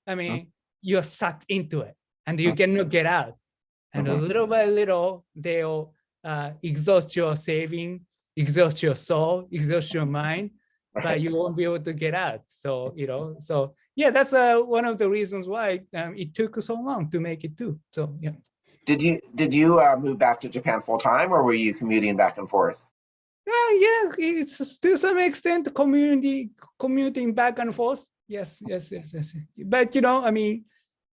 I mean, you're sucked into it, and you cannot get out. And little by little, they'll exhaust your saving, exhaust your soul, exhaust your mind, but you won't be able to get out. So so yeah, that's one of the reasons why it took so long to make it too. So yeah. Did you move back to Japan full time, or were you commuting back and forth? Yeah, it's to some extent commuting back and forth. Yes. But I mean,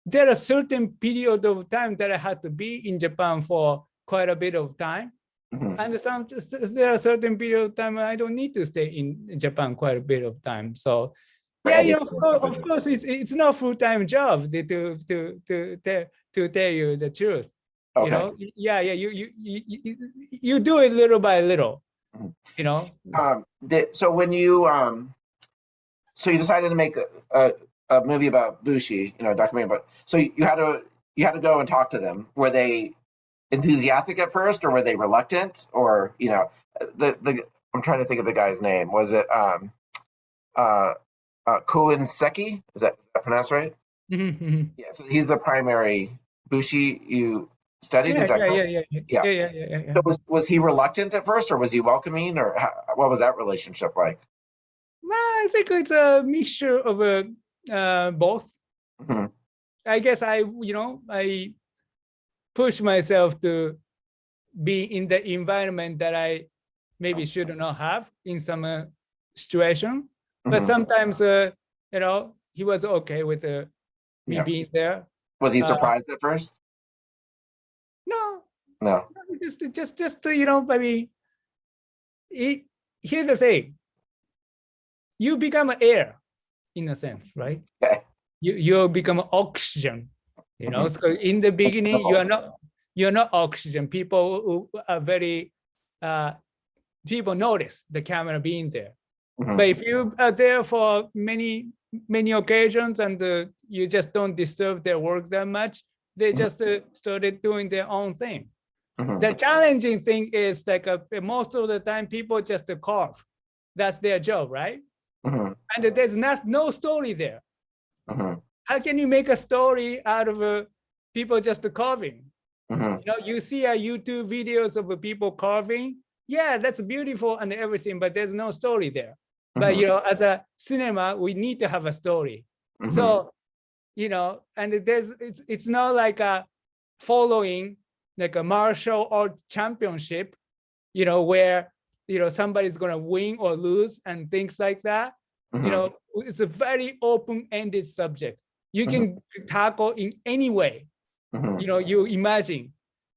there are certain period of time that I had to be in Japan for quite a bit of time. And there are certain period of time I don't need to stay in Japan quite a bit of time. So yeah, of course, it's not full-time job to tell you the truth. Okay. You do it little by little. So when you so you decided to make a movie about Bushi, a documentary about. So you had to go and talk to them. Were they enthusiastic at first, or were they reluctant, or I'm trying to think of the guy's name. Was it Seki? Is that pronounced right? Yeah, so he's the primary Bushi you studied. Is that correct? Yeah. So was he reluctant at first, or was he welcoming, or what was that relationship like? Well, I think it's a mixture of both. I guess I push myself to be in the environment that I maybe should not have in some situation, but sometimes he was okay with me being there. Was he surprised at first? No. Just I mean, here's the thing. You become air, in a sense, right? Okay. You become oxygen. So in the beginning, you're not oxygen. People who are very people notice the camera being there. But if you are there for many occasions and you just don't disturb their work that much, they just started doing their own thing. The challenging thing is like most of the time people just carve. That's their job, right? And there's no story there. How can you make a story out of people just carving? You see YouTube videos of people carving. Yeah, that's beautiful and everything, but there's no story there. But as a cinema, we need to have a story. So and it's not like following like a martial art championship, where somebody's gonna win or lose and things like that. It's a very open-ended subject. You can tackle in any way you imagine.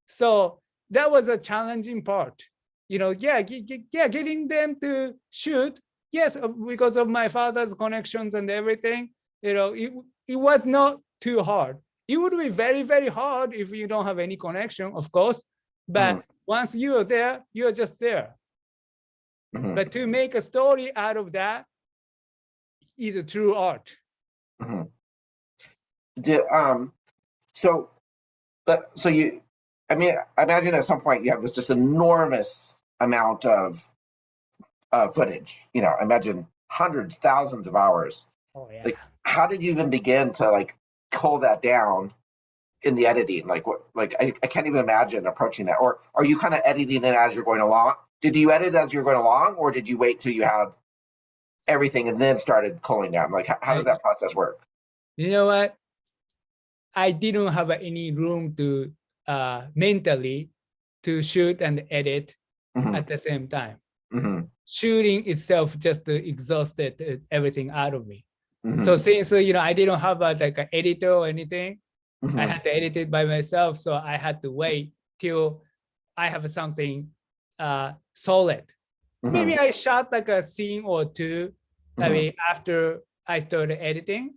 So that was a challenging part. Getting them to shoot. Yes, because of my father's connections and everything. It was not too hard. It would be very, very hard if you don't have any connection, of course. But once you are there, you're just there. But to make a story out of that is a true art. So you, I mean, I imagine at some point you have this just enormous amount of footage. I imagine hundreds, thousands of hours. Oh yeah. Like, how did you even begin to like cull that down in the editing? Like what? Like I can't even imagine approaching that. Or are you kind of editing it as you're going along? Did you edit as you're going along, or did you wait till you had everything and then started culling down? Like how does that process work? You know what? I didn't have any room to mentally to shoot and edit at the same time. Shooting itself just exhausted everything out of me. So since I didn't have like an editor or anything, I had to edit it by myself. So I had to wait till I have something solid. Maybe I shot like a scene or two. I mean, after I started editing,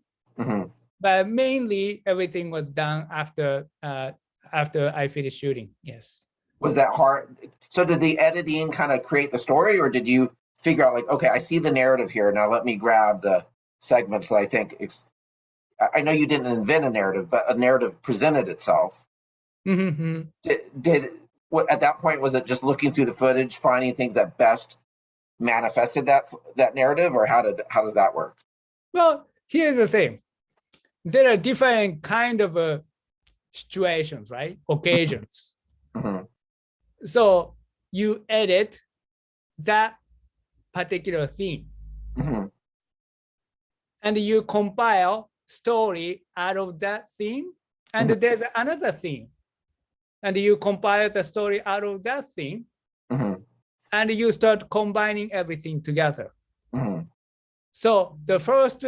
but mainly everything was done after I finished shooting. Yes. Was that hard? So did the editing kind of create the story, or did you figure out like, okay, I see the narrative here. Now let me grab the segments that I think I know you didn't invent a narrative, but a narrative presented itself. Did what at that point, was it just looking through the footage, finding things that best manifested that narrative, or how does that work? Well, here's the thing. There are different kind of situations, right? Occasions. So you edit that particular theme. And you compile story out of that theme. And there's another theme. And you compile the story out of that theme. And you start combining everything together. So the first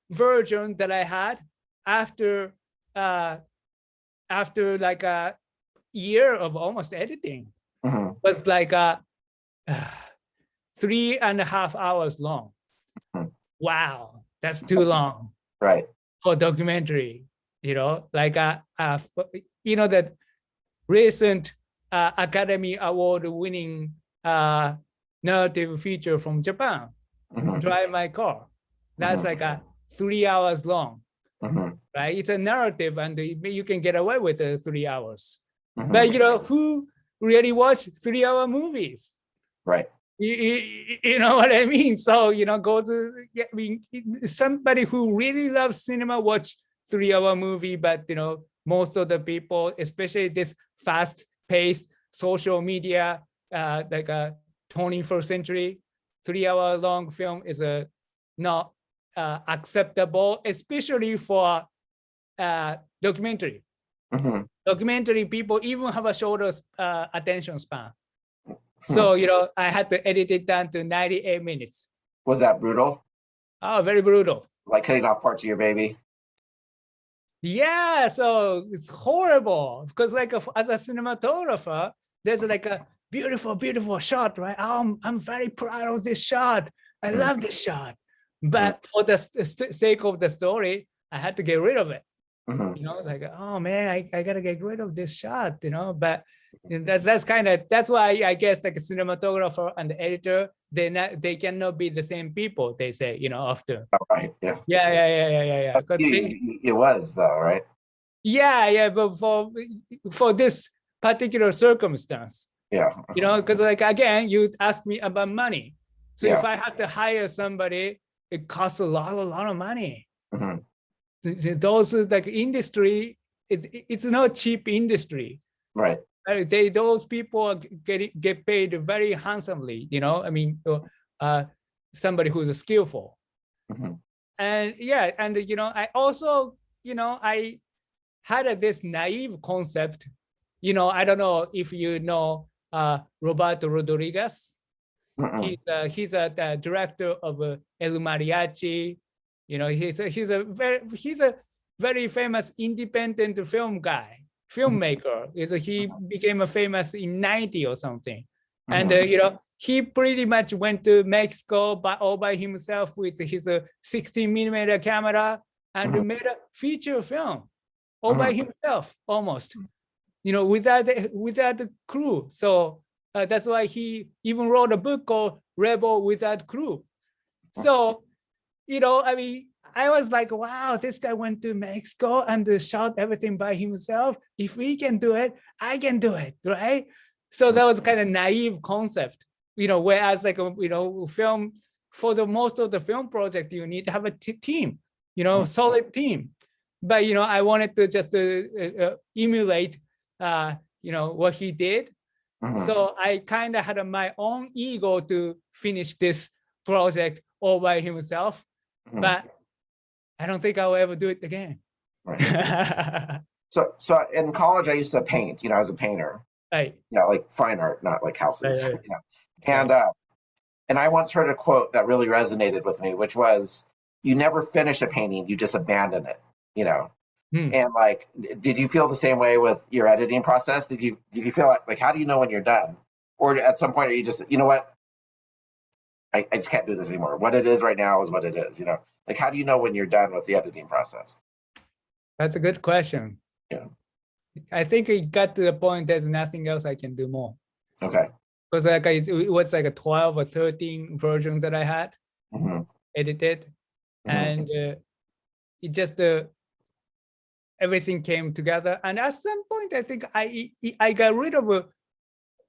version that I had after like a year of almost editing was like 3.5 hours long. Wow, that's too long. Right. For documentary, like that recent Academy Award winning narrative feature from Japan, Drive My Car. That's like 3 hours long, right? It's a narrative, and you can get away with 3 hours. But who really watch 3-hour movies? Right. You know what I mean? So go to somebody who really loves cinema watch 3-hour movie, but most of the people, especially this fast-paced social media, like a 21st century, 3-hour long film is not acceptable, especially for documentary. Documentary people even have a shorter attention span. So, I had to edit it down to 98 minutes. Was that brutal? Oh, very brutal. Like cutting off parts of your baby? Yeah, so it's horrible because like as a cinematographer, there's like a beautiful, beautiful shot, right? Oh, I'm very proud of this shot. I love this shot. But for the sake of the story, I had to get rid of it. Like, oh man, I gotta get rid of this shot, but that's why I guess like a cinematographer and the editor, they cannot be the same people, they say, often. Oh, right. Yeah. Yeah. It was though, right? Yeah, but for this particular circumstance. Yeah. Because like again, you asked me about money. So if I have to hire somebody, it costs a lot of money. Those like industry, it's not cheap industry. Right. Those people get paid very handsomely. I mean, somebody who's skillful. And I also I had this naive concept. I don't know if you know Roberto Rodriguez. He's a director of El Mariachi. He's a very famous independent filmmaker. He became famous in 90 or something. And he pretty much went to Mexico all by himself with his 16mm camera and made a feature film all by himself, almost, without the crew. So that's why he even wrote a book called Rebel Without Crew. So, I mean, I was like, wow, this guy went to Mexico and shot everything by himself. If we can do it, I can do it, right? So that was kind of naive concept, whereas like, film, for the most of the film project, you need to have a team, solid team. but I wanted to just emulate what he did. So I kind of had my own ego to finish this project all by himself, but I don't think I'll ever do it again. Right. So in college, I used to paint. I was a painter. Right. Like fine art, not like houses. Right. And I once heard a quote that really resonated with me, which was, "You never finish a painting; you just abandon it." And like, did you feel the same way with your editing process? Did you feel like how do you know when you're done, or at some point are you just what? I just can't do this anymore. What it is right now is what it is. Like, how do you know when you're done with the editing process? That's a good question. Yeah. I think it got to the point there's nothing else I can do more. Okay. Because it was like a 12 or 13 versions that I had edited, and it just everything came together. And at some point, I think I got rid of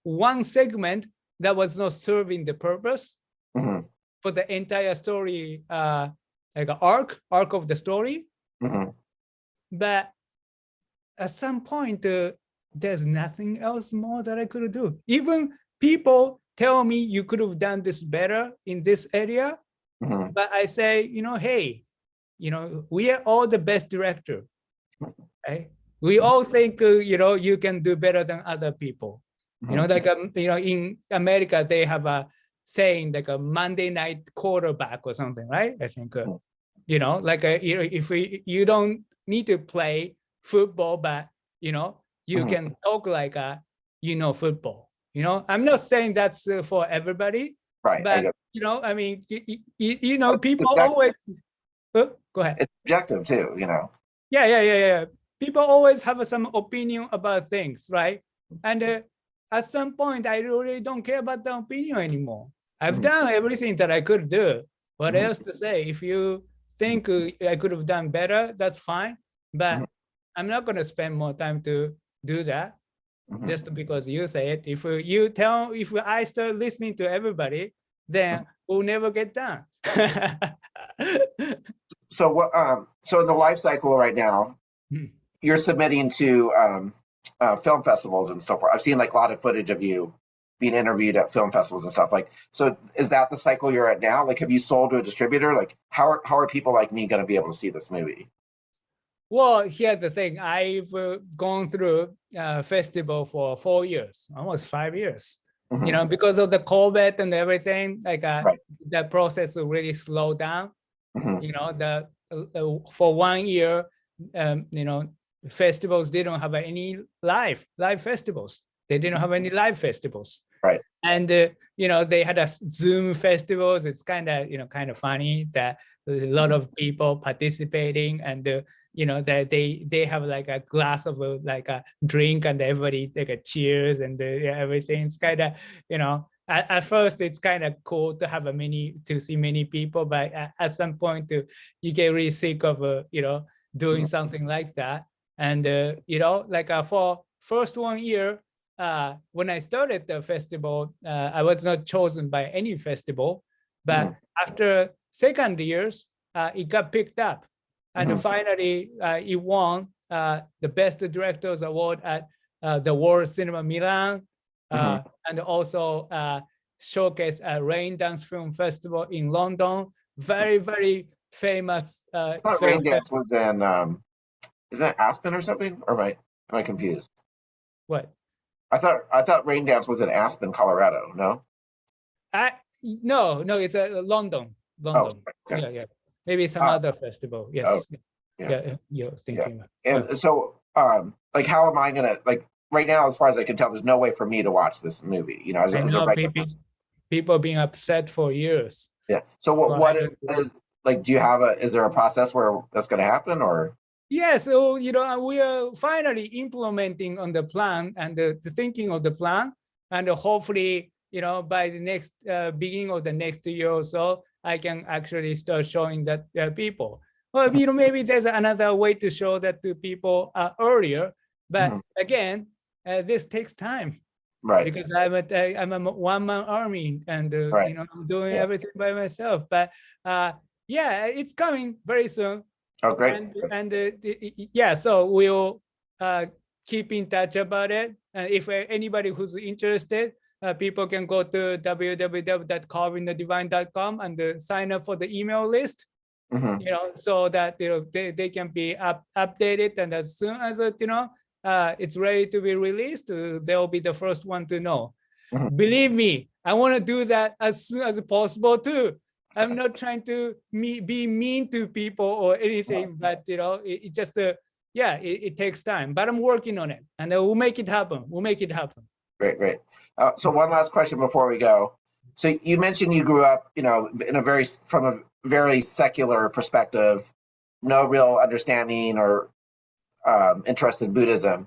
one segment that was not serving the purpose for the entire story, like an arc of the story. But at some point, there's nothing else more that I could do. Even people tell me you could have done this better in this area, but I say, hey, we are all the best director. Right? We all think, you can do better than other people. Like, in America, they have a saying like a Monday night quarterback or something, right? I think, like, if you don't need to play football, but, you can talk like football. I'm not saying that's for everybody, right? But, I mean, people always, go ahead. It's subjective too, Yeah. People always have some opinion about things, right? And at some point, I really don't care about the opinion anymore. I've done everything that I could do. What else to say? If you think I could have done better, that's fine. But I'm not going to spend more time to do that just because you say it. If I start listening to everybody, then we'll never get done. So in the life cycle right now, you're submitting to film festivals and so forth. I've seen like a lot of footage of you being interviewed at film festivals and stuff. Like, so is that the cycle you're at now? Like, have you sold to a distributor? Like, how are people like me going to be able to see this movie? Well, here's the thing. I've gone through festival for 4 years, almost 5 years. Because of the COVID and everything, like the process really slowed down. For 1 year, festivals didn't have any live festivals. They didn't have any live festivals. Right. And they had a Zoom festivals. It's kind of funny that a lot of people participating, and that they have like a glass of like a drink, and everybody like a cheers, and everything's kind of at first it's kind of cool to have to see many people, but at some point you get really sick of doing something like that. And for first 1 year, when I started the festival, I was not chosen by any festival, but after second years, it got picked up, and finally it won the Best Directors Award at the World Cinema Milan, and also showcase at Rain Dance Film Festival in London. Very, very famous. I thought Rain Dance was in, isn't it Aspen or something? Or am I confused? What? I thought Rain Dance was in Aspen, Colorado. No. No, it's London. Oh, okay. Yeah. Maybe some other festival. Yes. Oh, yeah. You're thinking. Yeah. And so, like, how am I gonna, like, right now, as far as I can tell, there's no way for me to watch this movie. People being upset for years. Yeah. So what is, like, is there a process where that's going to happen, or? Yes. So, we are finally implementing on the plan and the thinking of the plan, and hopefully, by the next beginning of the next year or so, I can actually start showing that people. Well, maybe there's another way to show that to people earlier, but again, this takes time. Right. Because I'm a one-man army, and I'm doing everything by myself. But it's coming very soon. Oh, great. Yeah, so we'll keep in touch about it. And if anybody who's interested, people can go to www.carvingthedivine.com and sign up for the email list. Mm-hmm. So that they can be updated, and as soon as it's ready to be released, they'll be the first one to know. Mm-hmm. Believe me, I want to do that as soon as possible too. I'm not trying to be mean to people or anything, but it just it takes time. But I'm working on it, and we'll make it happen. We'll make it happen. Great. So one last question before we go. So you mentioned you grew up, from a very secular perspective, no real understanding or interest in Buddhism.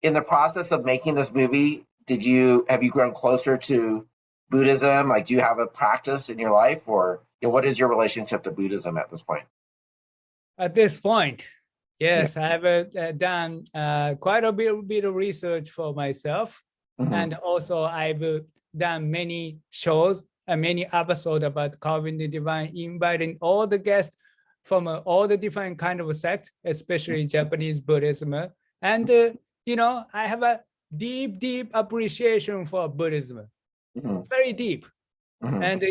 In the process of making this movie, have you grown closer to Buddhism? Like, do you have a practice in your life, or what is your relationship to Buddhism at this point? At this point, yes, I have done quite a bit of research for myself. Mm-hmm. And also I've done many shows and many episodes about Carving the Divine, inviting all the guests from all the different kind of sects, especially Japanese Buddhism. And, I have a deep appreciation for Buddhism, mm-hmm. very deep. Mm-hmm. And,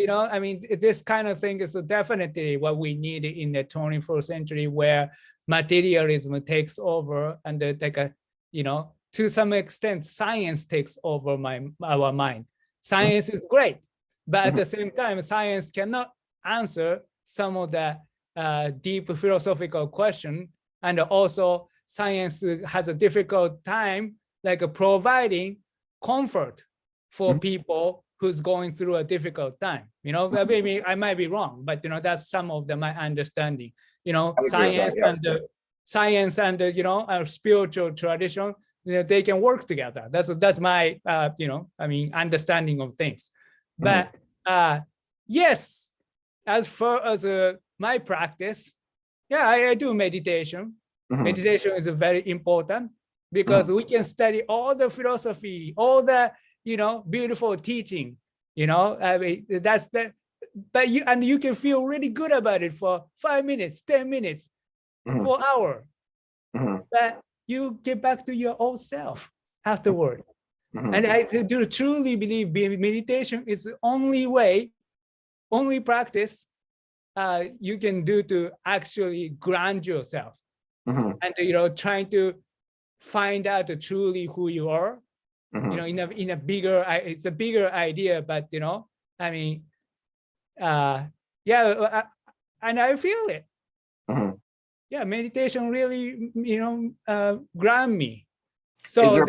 this kind of thing is definitely what we need in the 21st century, where materialism takes over and to some extent, science takes over our mind. Science is great, but at the same time, science cannot answer some of the deep philosophical questions. And also, science has a difficult time providing comfort for people who's going through a difficult time. Maybe I might be wrong, but that's some of my understanding. Science and our spiritual tradition, they can work together. That's my understanding of things. But yes, as far as my practice, I do meditation. Mm-hmm. Meditation is very important because we can study all the philosophy, all the beautiful teaching. That's the. But you can feel really good about it for 5 minutes, 10 minutes, mm-hmm. for an hour. Mm-hmm. But you get back to your old self afterward. Mm-hmm. And I do truly believe meditation is the only practice you can do to actually ground yourself. Mm-hmm. And trying to find out truly who you are. Mm-hmm. In a bigger, it's a bigger idea, but and I feel it. Mm-hmm. Yeah, meditation really, ground me. So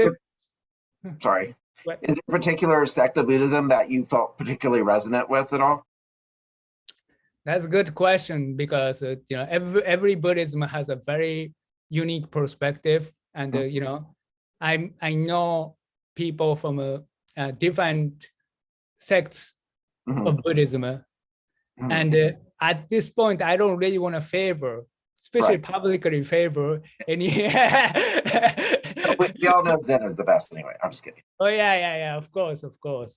sorry, is there a particular sect of Buddhism that you felt particularly resonant with at all? That's a good question, because every Buddhism has a very unique perspective, and I know people from different sects mm-hmm. of Buddhism, mm-hmm. and at this point, I don't really want to favor, especially publicly favor any. We all know Zen is the best anyway. I'm just kidding. Oh yeah. Of course.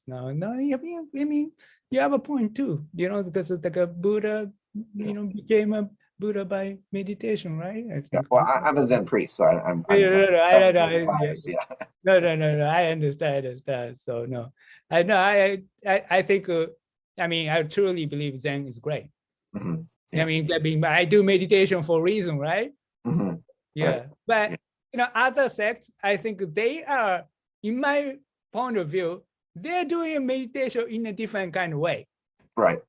No. I mean, you have a point too. Because it's like a Buddha, became a Buddha by meditation, right? Well, I'm a Zen priest, so I'm biased, yeah. No. I understand. So no, I know. I think. I truly believe Zen is great. Mm-hmm. Yeah. I do meditation for a reason, right? Mm-hmm. Yeah, right. But other sects, I think they are, in my point of view, they're doing meditation in a different kind of way. Right.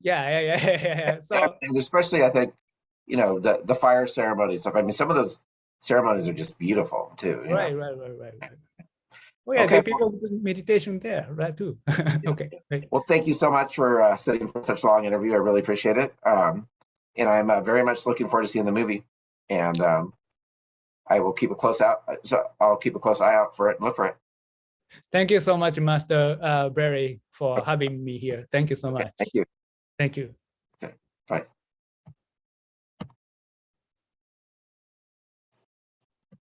Yeah. So, and especially, I think, the fire ceremony stuff. Some of those ceremonies are just beautiful too. Right. Oh yeah, okay. People do meditation there, right too. Okay. Great. Well, thank you so much for sitting for such a long interview. I really appreciate it. And I'm very much looking forward to seeing the movie. And I will keep a close eye out for it and look for it. Thank you so much, Master Barry, for having me here. Thank you so much. Thank you. Thank you. Okay. Bye.